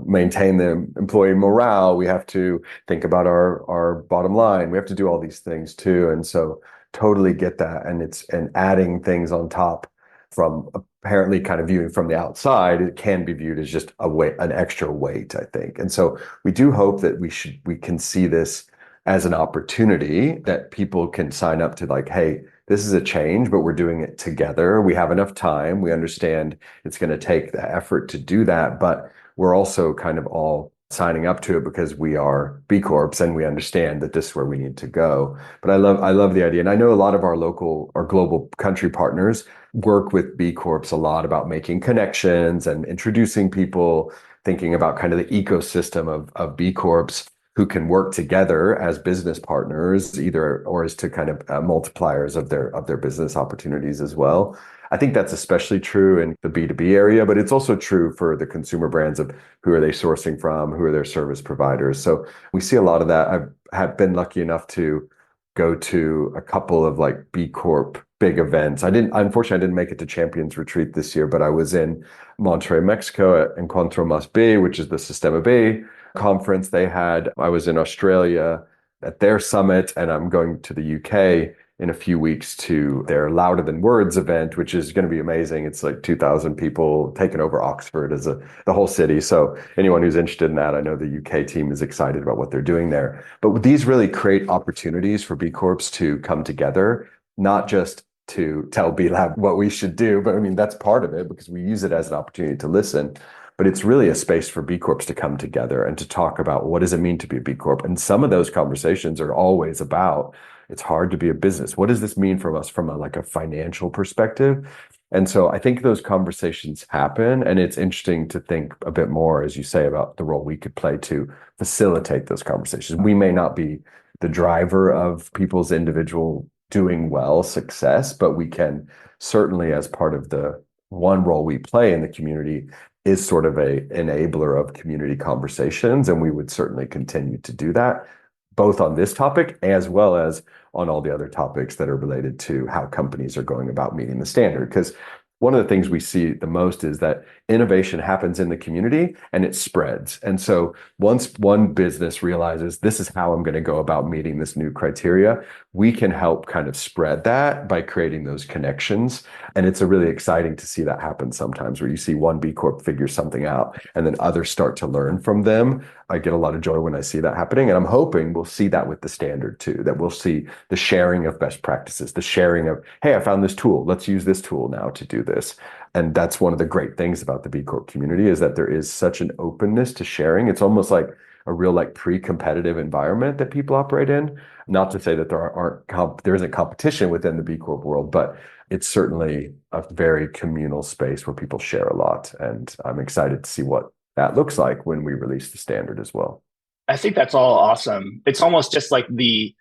maintain the employee morale. We have to think about our bottom line. We have to do all these things too. And so totally get that. And adding things on top from apparently kind of viewing from the outside, it can be viewed as just an extra weight, I think. And so we do hope that we can see this as an opportunity that people can sign up to like, hey, this is a change, but we're doing it together. We have enough time. We understand it's going to take the effort to do that, but we're also kind of all signing up to it because we are B Corps and we understand that this is where we need to go. But I love the idea. And I know a lot of our global country partners work with B Corps a lot about making connections and introducing people, thinking about kind of the ecosystem of B Corps who can work together as business partners, either or as to kind of multipliers of their business opportunities as well. I think that's especially true in the B2B area, but it's also true for the consumer brands of who are they sourcing from, who are their service providers. So we see a lot of that. I have been lucky enough to go to a couple of like B Corp big events. Unfortunately, I didn't make it to Champions Retreat this year, but I was in Monterrey, Mexico at Encuentro Más B, which is the Sistema B conference they had. I was in Australia at their summit, and I'm going to the UK in a few weeks to their Louder Than Words event, which is going to be amazing. It's like 2,000 people taking over Oxford as the whole city. So anyone who's interested in that, I know the UK team is excited about what they're doing there. But these really create opportunities for B Corps to come together, not just to tell B Lab what we should do, but I mean, that's part of it because we use it as an opportunity to listen. But it's really a space for B Corps to come together and to talk about what does it mean to be a B Corp. And some of those conversations are always about, it's hard to be a business. What does this mean from us from a financial perspective? And so I think those conversations happen, and it's interesting to think a bit more, as you say, about the role we could play to facilitate those conversations. We may not be the driver of people's individual doing well success, but we can certainly, as part of the one role we play in the community, is sort of a enabler of community conversations. And we would certainly continue to do that, both on this topic as well as on all the other topics that are related to how companies are going about meeting the standard. Because one of the things we see the most is that innovation happens in the community and it spreads. And so once one business realizes this is how I'm going to go about meeting this new criteria, we can help kind of spread that by creating those connections. And it's a really exciting to see that happen sometimes, where you see one B Corp figure something out and then others start to learn from them. I get a lot of joy when I see that happening. And I'm hoping we'll see that with the standard too, that we'll see the sharing of best practices, the sharing of, hey, I found this tool. Let's use this tool now to do this. And that's one of the great things about the B Corp community, is that there is such an openness to sharing. It's almost like a real like pre-competitive environment that people operate in. Not to say that there isn't competition within the B Corp world, but it's certainly a very communal space where people share a lot. And I'm excited to see what that looks like when we release the standard as well. I think that's all awesome. It's almost just like the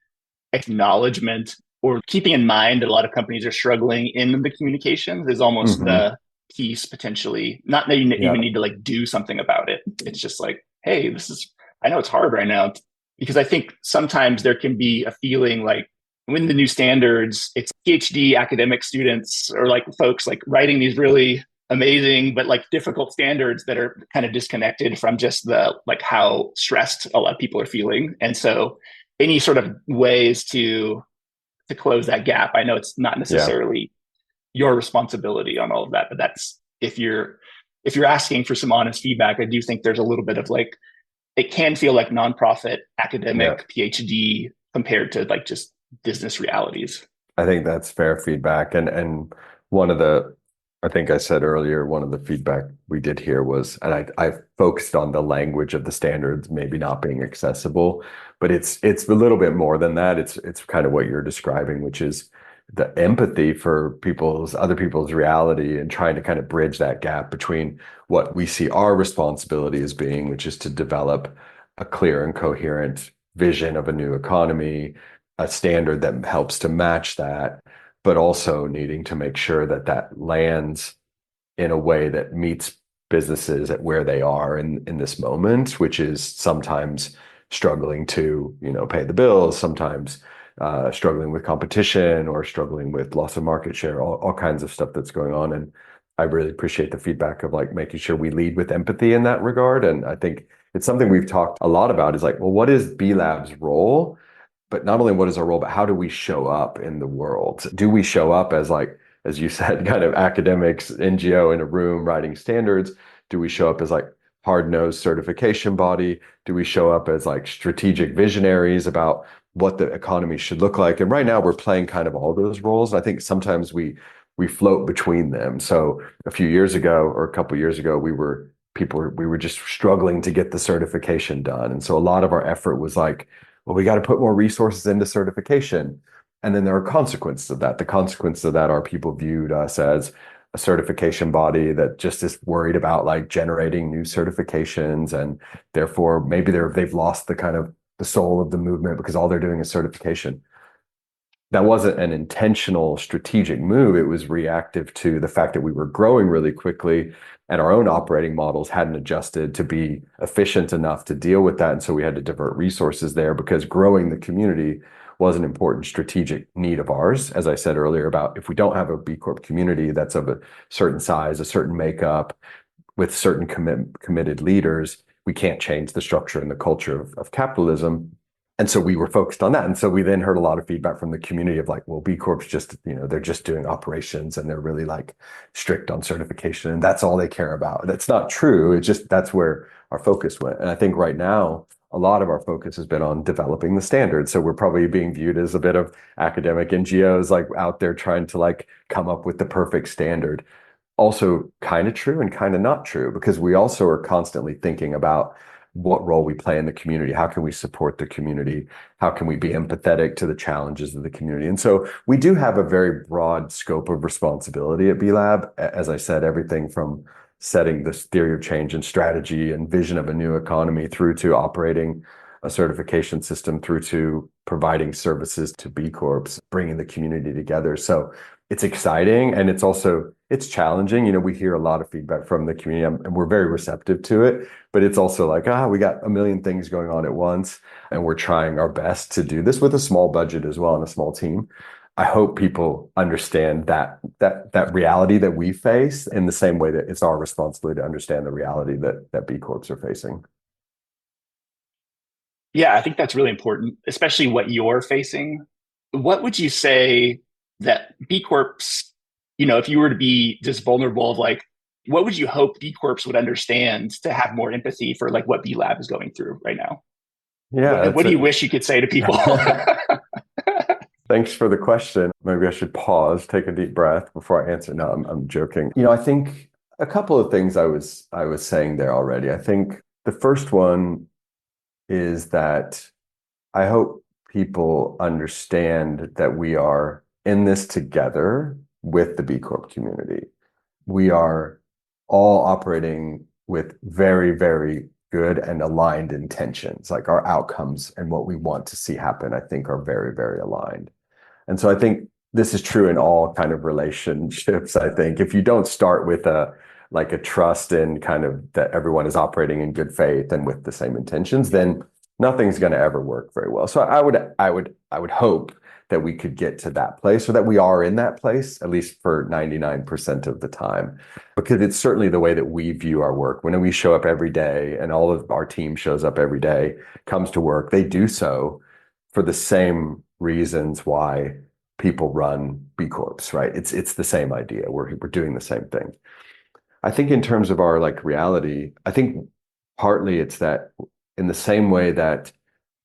acknowledgement or keeping in mind that a lot of companies are struggling in the communications is almost the piece potentially. Not that you even need to like do something about it. It's just like, hey, I know it's hard right now, because I think sometimes there can be a feeling like when the new standards, it's PhD academic students or like folks like writing these really amazing but like difficult standards that are kind of disconnected from just the like how stressed a lot of people are feeling. And so any sort of ways to close that gap, I know it's not necessarily your responsibility on all of that, but that's if you're asking for some honest feedback, I do think there's a little bit of like, it can feel like nonprofit academic PhD compared to like just business realities. I think that's fair feedback. And one of the, I think I said earlier, one of the feedback we did hear was, and I focused on the language of the standards maybe not being accessible, but it's a little bit more than that. It's kind of what you're describing, which is the empathy for other people's reality, and trying to kind of bridge that gap between what we see our responsibility as being, which is to develop a clear and coherent vision of a new economy, a standard that helps to match that, but also needing to make sure that that lands in a way that meets businesses at where they are in this moment, which is sometimes struggling to, pay the bills, sometimes struggling with competition or struggling with loss of market share, all kinds of stuff that's going on. And I really appreciate the feedback of like making sure we lead with empathy in that regard. And I think it's something we've talked a lot about, is like, well, what is B Lab's role? But not only what is our role, but how do we show up in the world? Do we show up as, like, as you said, kind of academics, NGO in a room writing standards? Do we show up as like hard-nosed certification body? Do we show up as like strategic visionaries about what the economy should look like? And right now we're playing kind of all those roles. And I think sometimes we float between them. So a few years ago or a couple of years ago, we were just struggling to get the certification done. And so a lot of our effort was like, well, we got to put more resources into certification. And then there are consequences of that. The consequences of that are people viewed us as a certification body that just is worried about like generating new certifications. And therefore maybe they've lost the kind of the soul of the movement because all they're doing is certification. That wasn't an intentional strategic move. It was reactive to the fact that we were growing really quickly and our own operating models hadn't adjusted to be efficient enough to deal with that. And so we had to divert resources there, because growing the community was an important strategic need of ours. As I said earlier, about if we don't have a B Corp community that's of a certain size, a certain makeup, with certain committed leaders, we can't change the structure and the culture of capitalism. And so we were focused on that. And so we then heard a lot of feedback from the community of like, well, B Corp's just, they're just doing operations and they're really like strict on certification and that's all they care about. That's not true. It's just, that's where our focus went. And I think right now, a lot of our focus has been on developing the standards. So we're probably being viewed as a bit of academic NGOs, like out there trying to like come up with the perfect standard. Also kind of true and kind of not true, because we also are constantly thinking about what role we play in the community. How can we support the community? How can we be empathetic to the challenges of the community? And so we do have a very broad scope of responsibility at B Lab. As I said, everything from setting this theory of change and strategy and vision of a new economy, through to operating a certification system, through to providing services to B Corps, bringing the community together. So it's exciting and it's challenging. We hear a lot of feedback from the community and we're very receptive to it, but it's also like, we got a million things going on at once and we're trying our best to do this with a small budget as well and a small team. I hope people understand that reality that we face in the same way that it's our responsibility to understand the reality that B Corps are facing. Yeah, I think that's really important, especially what you're facing. What would you say that B Corps, if you were to be just vulnerable of like, what would you hope B Corps would understand to have more empathy for like what B Lab is going through right now? Yeah, What do you wish you could say to people? Thanks for the question. Maybe I should pause, take a deep breath before I answer. No, I'm joking. I think a couple of things I was saying there already. I think the first one is that I hope people understand that we are in this together with the B Corp community. We are all operating with very, very good and aligned intentions. Like our outcomes and what we want to see happen, I think are very, very aligned. And so I think this is true in all kind of relationships. I think if you don't start with a trust in kind of that everyone is operating in good faith and with the same intentions, then nothing's going to ever work very well. So I would hope that we could get to that place or that we are in that place, at least for 99% of the time, because it's certainly the way that we view our work. When we show up every day and all of our team shows up every day, comes to work, they do so for the same reasons why people run B Corps, right? It's the same idea. We're doing the same thing. I think in terms of our reality, I think partly it's that in the same way that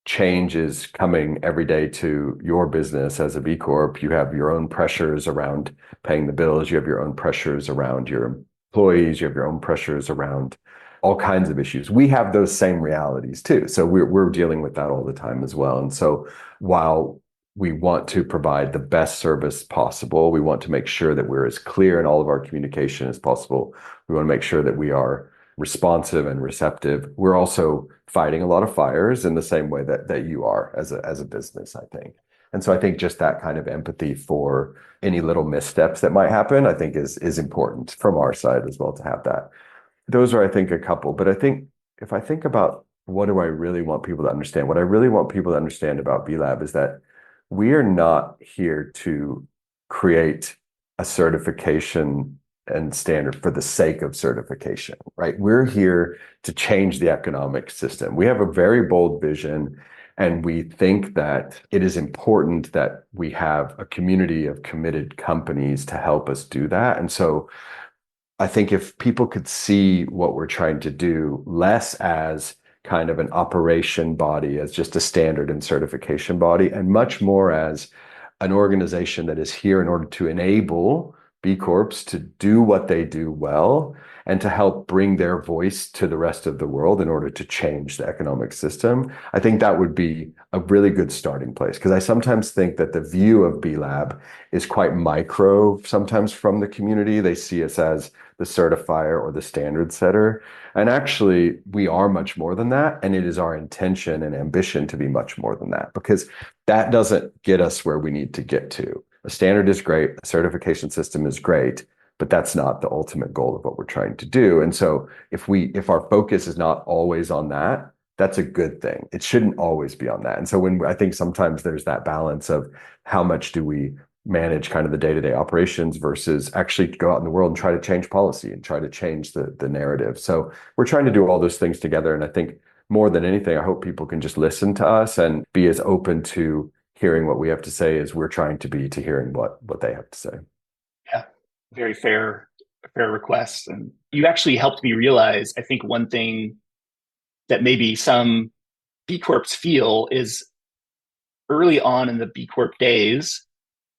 change is coming every day to your business as a B Corp, you have your own pressures around paying the bills, you have your own pressures around your employees, you have your own pressures around all kinds of issues. We have those same realities too. So we're dealing with that all the time as well. And so while we want to provide the best service possible, we want to make sure that we're as clear in all of our communication as possible. We want to make sure that we are responsive and receptive. We're also fighting a lot of fires in the same way that you are as a business, I think. And so I think just that kind of empathy for any little missteps that might happen, I think is important from our side as well to have that. Those are, I think, a couple. But I think if I think about what do I really want people to understand, what I really want people to understand about B Lab is that we are not here to create a certification and standard for the sake of certification, right? We're here to change the economic system. We have a very bold vision, and we think that it is important that we have a community of committed companies to help us do that. And so I think if people could see what we're trying to do less as kind of an operation body, as just a standard and certification body, and much more as an organization that is here in order to enable B Corps to do what they do well and to help bring their voice to the rest of the world in order to change the economic system, I think that would be a really good starting place. Because I sometimes think that the view of B Lab is quite micro, sometimes from the community. They see us as the certifier or the standard setter. And actually, we are much more than that. And it is our intention and ambition to be much more than that, because that doesn't get us where we need to get to. A standard is great, a certification system is great, but that's not the ultimate goal of what we're trying to do. And so if our focus is not always on that, that's a good thing. It shouldn't always be on that. And so I think sometimes there's that balance of how much do we manage kind of the day-to-day operations versus actually go out in the world and try to change policy and try to change the narrative. So we're trying to do all those things together. And I think more than anything, I hope people can just listen to us and be as open to hearing what we have to say as we're trying to be to hearing what they have to say. Yeah, very fair request. And you actually helped me realize, I think one thing that maybe some B Corps feel is early on in the B Corp days,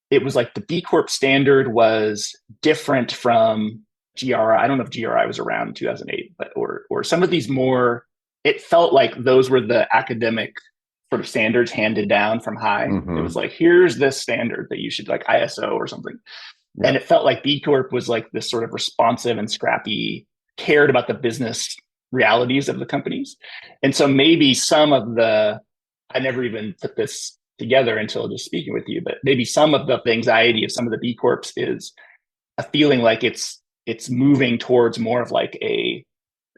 it was like the B Corp standard was different from GRI. I don't know if GRI was around in 2008, but or some of these more, it felt like those were the academic sort of standards handed down from high. Mm-hmm. It was like, here's this standard that you should like ISO or something. Yeah. And it felt like B Corp was like this sort of responsive and scrappy, cared about the business realities of the companies. And so maybe some of I never even put this together until just speaking with you. But maybe some of the anxiety of some of the B Corps is a feeling like it's moving towards more of like a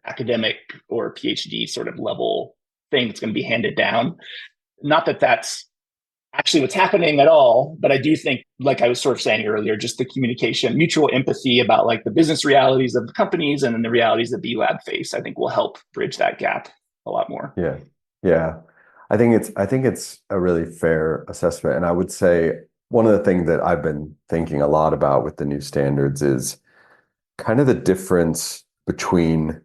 academic or PhD sort of level thing that's going to be handed down. Not that that's actually what's happening at all, but I do think, like I was sort of saying earlier, just the communication, mutual empathy about like the business realities of the companies and then the realities that B Lab face, I think will help bridge that gap a lot more. Yeah. Yeah. I think it's a really fair assessment. And I would say one of the things that I've been thinking a lot about with the new standards is kind of the difference between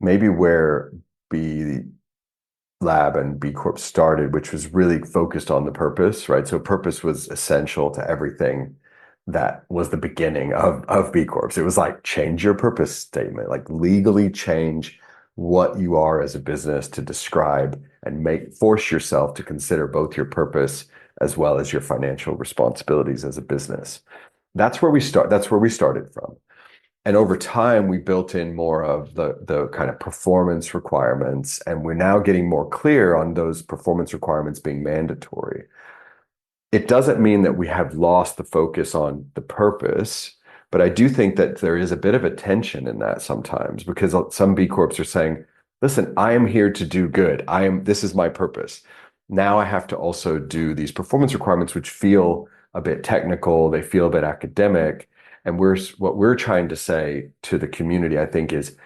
maybe where B Lab and B Corp started, which was really focused on the purpose, right? So purpose was essential to everything that was the beginning of B Corps. It was like change your purpose statement, like legally change what you are as a business to describe and force yourself to consider both your purpose as well as your financial responsibilities as a business. That's where we started from. And over time, we built in more of the kind of performance requirements, and we're now getting more clear on those performance requirements being mandatory. It doesn't mean that we have lost the focus on the purpose, but I do think that there is a bit of a tension in that sometimes because some B Corps are saying, listen, I am here to do good. This is my purpose. Now I have to also do these performance requirements, which feel a bit technical, they feel a bit academic. And what we're trying to say to the community, I think, is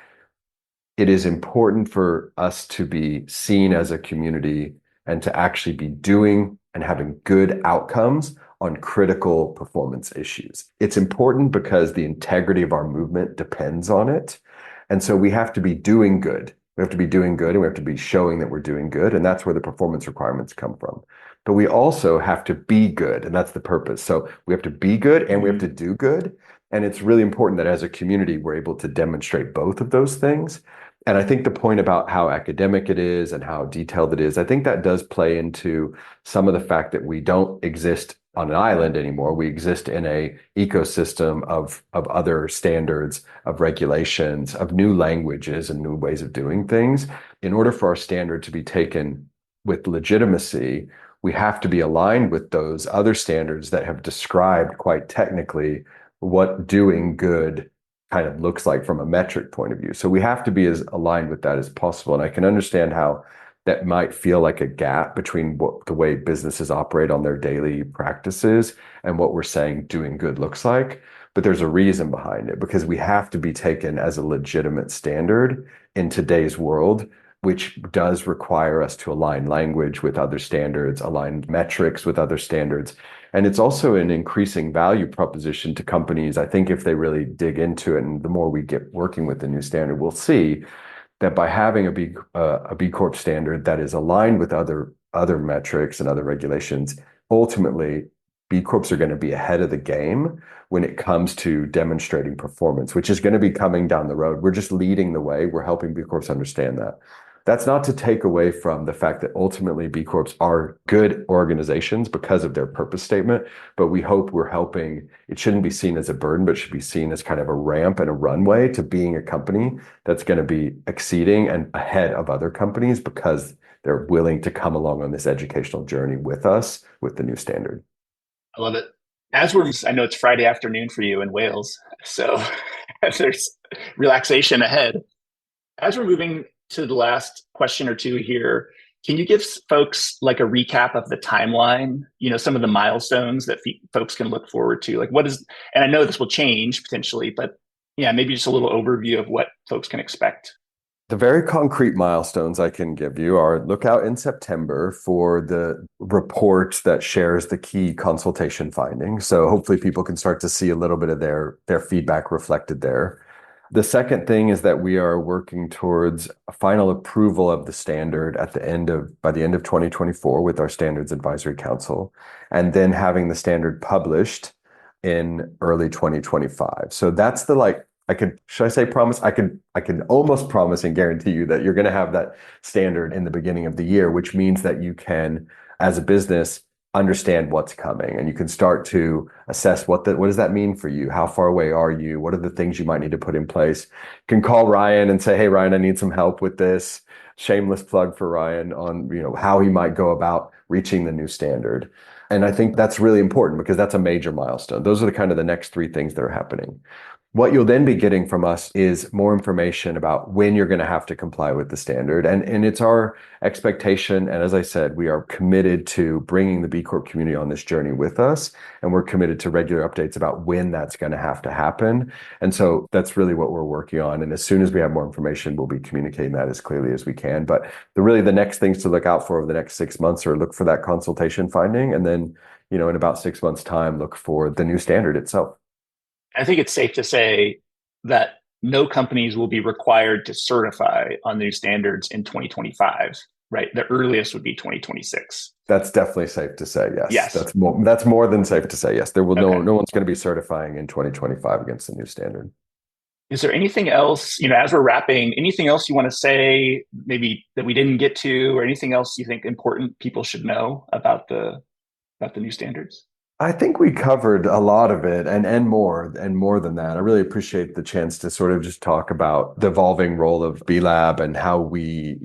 it is important for us to be seen as a community and to actually be doing and having good outcomes on critical performance issues. It's important because the integrity of our movement depends on it. And so we have to be doing good. We have to be doing good and we have to be showing that we're doing good. And that's where the performance requirements come from. But we also have to be good, and that's the purpose. So we have to be good and we have to do good. And it's really important that as a community, we're able to demonstrate both of those things. And I think the point about how academic it is and how detailed it is, I think that does play into some of the fact that we don't exist on an island anymore. We exist in a ecosystem of other standards, of regulations, of new languages and new ways of doing things. In order for our standard to be taken with legitimacy, we have to be aligned with those other standards that have described quite technically what doing good kind of looks like from a metric point of view. So we have to be as aligned with that as possible. And I can understand how that might feel like a gap between the way businesses operate on their daily practices and what we're saying doing good looks like. But there's a reason behind it because we have to be taken as a legitimate standard in today's world, which does require us to align language with other standards, align metrics with other standards. And it's also an increasing value proposition to companies. I think if they really dig into it, and the more we get working with the new standard, we'll see that by having a B Corp standard that is aligned with other metrics and other regulations, ultimately B Corps are going to be ahead of the game when it comes to demonstrating performance, which is going to be coming down the road. We're just leading the way. We're helping B Corps understand that. That's not to take away from the fact that ultimately B Corps are good organizations because of their purpose statement, but we hope we're helping. It shouldn't be seen as a burden, but should be seen as kind of a ramp and a runway to being a company that's going to be exceeding and ahead of other companies because they're willing to come along on this educational journey with us with the new standard. I love it. I know it's Friday afternoon for you in Wales, so there's relaxation ahead. As we're moving to the last question or two here, can you give folks like a recap of the timeline, some of the milestones that folks can look forward to? Like and I know this will change potentially, but yeah, maybe just a little overview of what folks can expect. The very concrete milestones I can give you are look out in September for the report that shares the key consultation findings. So hopefully people can start to see a little bit of their feedback reflected there. The second thing is that we are working towards a final approval of the standard by the end of 2024 with our Standards Advisory Council, and then having the standard published in early 2025. So that's should I say promise? I can almost promise and guarantee you that you're going to have that standard in the beginning of the year, which means that you can, as a business, understand what's coming and you can start to assess what does that mean for you? How far away are you? What are the things you might need to put in place? You can call Ryan and say, hey, Ryan, I need some help with this. shameless plug for Ryan on, how he might go about reaching the new standard. And I think that's really important because that's a major milestone. Those are the kind of the next three things that are happening. What you'll then be getting from us is more information about when you're going to have to comply with the standard. And it's our expectation. And as I said, we are committed to bringing the B Corp community on this journey with us. And we're committed to regular updates about when that's going to have to happen. And so that's really what we're working on. And as soon as we have more information, we'll be communicating that as clearly as we can. But the next things to look out for over the next 6 months are look for that consultation finding. And then, in about 6 months' time, look for the new standard itself. I think it's safe to say that no companies will be required to certify on new standards in 2025, right? The earliest would be 2026. That's definitely safe to say, yes. Yes. That's more than safe to say, yes. There will Okay. no one's going to be certifying in 2025 against the new standard. Is there anything else, as we're wrapping, anything else you want to say, maybe that we didn't get to, or anything else you think important people should know about the new standards? I think we covered a lot of it and more than that. I really appreciate the chance to sort of just talk about the evolving role of B Lab and how we,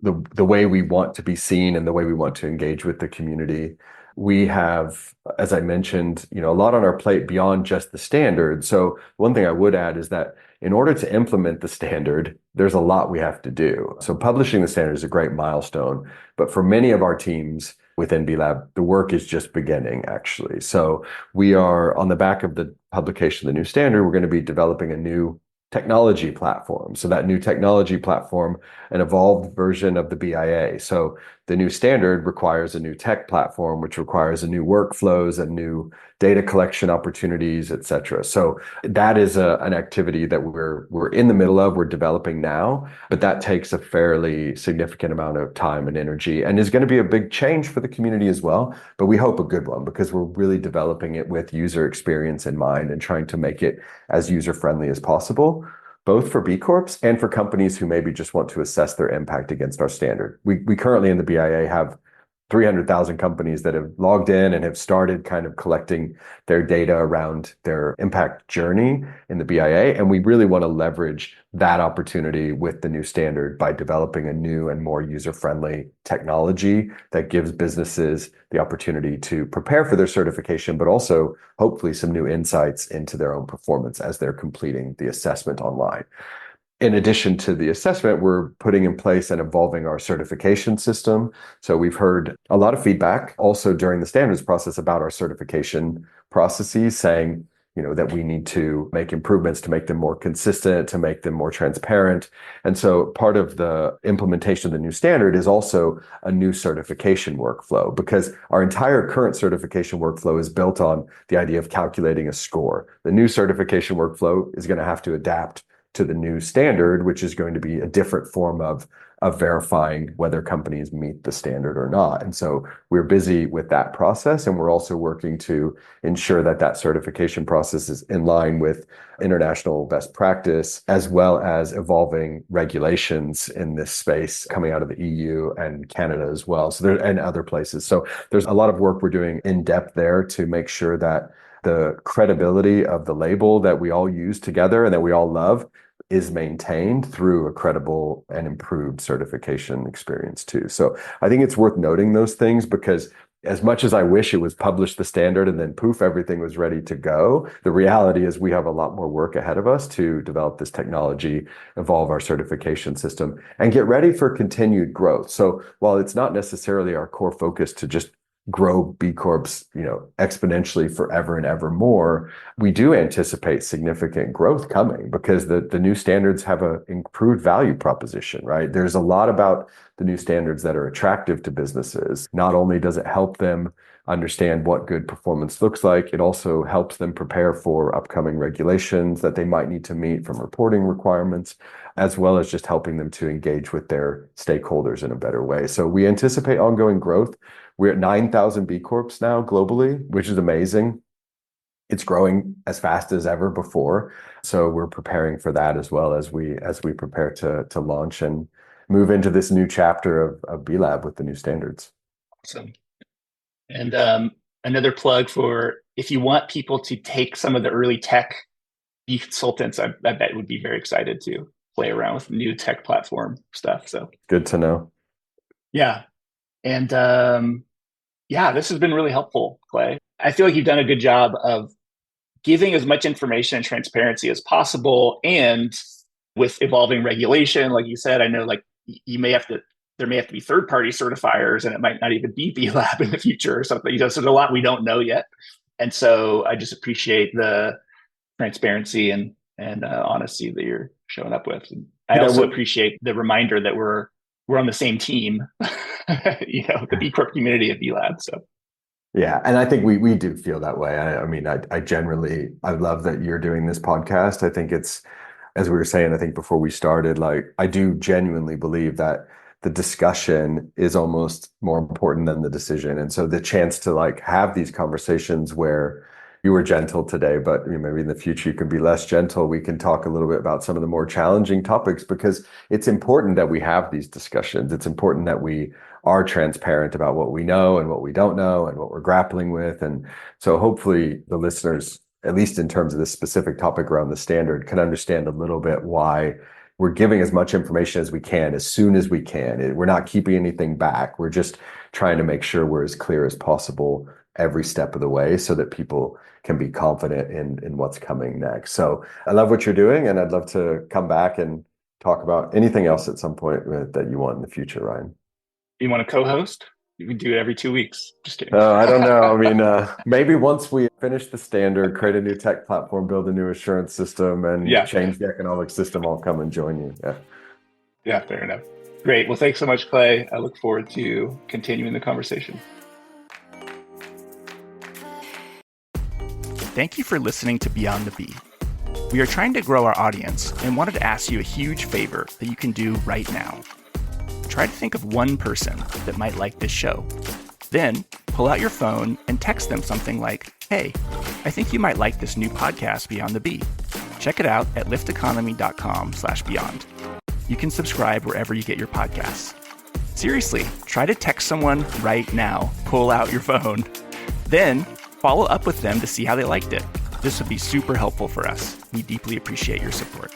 the way we want to be seen and the way we want to engage with the community. We have, as I mentioned, a lot on our plate beyond just the standard. So one thing I would add is that in order to implement the standard, there's a lot we have to do. So publishing the standard is a great milestone, but for many of our teams within B Lab, the work is just beginning, actually. So we are on the back of the publication of the new standard, we're going to be developing a new technology platform. So that new technology platform, an evolved version of the BIA. So the new standard requires a new tech platform, which requires a new workflows and new data collection opportunities, et cetera. So that is an activity that we're in the middle of, we're developing now, but that takes a fairly significant amount of time and energy and is going to be a big change for the community as well. But we hope a good one because we're really developing it with user experience in mind and trying to make it as user-friendly as possible, both for B Corps and for companies who maybe just want to assess their impact against our standard. We currently in the BIA have 300,000 companies that have logged in and have started kind of collecting their data around their impact journey in the BIA. And we really want to leverage that opportunity with the new standard by developing a new and more user-friendly technology that gives businesses the opportunity to prepare for their certification, but also hopefully some new insights into their own performance as they're completing the assessment online. In addition to the assessment, we're putting in place and evolving our certification system. So we've heard a lot of feedback also during the standards process about our certification processes, saying, that we need to make improvements to make them more consistent, to make them more transparent. And so part of the implementation of the new standard is also a new certification workflow because our entire current certification workflow is built on the idea of calculating a score. The new certification workflow is going to have to adapt to the new standard, which is going to be a different form of verifying whether companies meet the standard or not. And so we're busy with that process. And we're also working to ensure that that certification process is in line with international best practice, as well as evolving regulations in this space coming out of the EU and Canada as well. So and other places. So there's a lot of work we're doing in depth there to make sure that the credibility of the label that we all use together and that we all love is maintained through a credible and improved certification experience too. So I think it's worth noting those things because as much as I wish it was published the standard and then poof, everything was ready to go, the reality is we have a lot more work ahead of us to develop this technology, evolve our certification system, and get ready for continued growth. So while it's not necessarily our core focus to just grow B Corps, exponentially forever and ever more, we do anticipate significant growth coming because the new standards have an improved value proposition, right? There's a lot about the new standards that are attractive to businesses. Not only does it help them understand what good performance looks like, it also helps them prepare for upcoming regulations that they might need to meet from reporting requirements, as well as just helping them to engage with their stakeholders in a better way. So we anticipate ongoing growth. We're at 9,000 B Corps now globally, which is amazing. It's growing as fast as ever before. So we're preparing for that as well as we prepare to launch and move into this new chapter of B Lab with the new standards. Awesome. And another plug for if you want people to take some of the early tech, B consultants, I bet would be very excited too. play around with new tech platform stuff. So Good to know. yeah. And this has been really helpful, Clay. I feel like you've done a good job of giving as much information and transparency as possible. And with evolving regulation, like you said, I know like there may have to be third-party certifiers, and it might not even be B Lab in the future or something. So there's a lot we don't know yet. And so I just appreciate the transparency and honesty that you're showing up with. And I also appreciate the reminder that we're on the same team, the B Corp community at B Lab. So yeah, and I think we do feel that way. I mean, I love that you're doing this podcast. I think it's, as we were saying, I think before we started, like I do genuinely believe that the discussion is almost more important than the decision. And so the chance to like have these conversations where you were gentle today, but maybe in the future you can be less gentle. We can talk a little bit about some of the more challenging topics, because it's important that we have these discussions. It's important that we are transparent about what we know and what we don't know and what we're grappling with. And so hopefully the listeners, at least in terms of this specific topic around the standard, can understand a little bit why we're giving as much information as we can, as soon as we can. We're not keeping anything back. We're just trying to make sure we're as clear as possible every step of the way so that people can be confident in what's coming next. So I love what you're doing, and I'd love to come back and talk about anything else at some point that you want in the future, Ryan. You want to co-host? You can do it every 2 weeks. Just kidding. I don't know. I mean, maybe once we finish the standard, create a new tech platform, build a new assurance system, and change the economic system, I'll come and join you. Yeah, fair enough. Great. Well, thanks so much, Clay. I look forward to continuing the conversation. Thank you for listening to Beyond the B. We are trying to grow our audience and wanted to ask you a huge favor that you can do right now. Try to think of one person that might like this show. Then pull out your phone and text them something like, "Hey, I think you might like this new podcast, Beyond the B. Check it out at lifteconomy.com/beyond. You can subscribe wherever you get your podcasts." Seriously, try to text someone right now. Pull out your phone. Then follow up with them to see how they liked it. This would be super helpful for us. We deeply appreciate your support.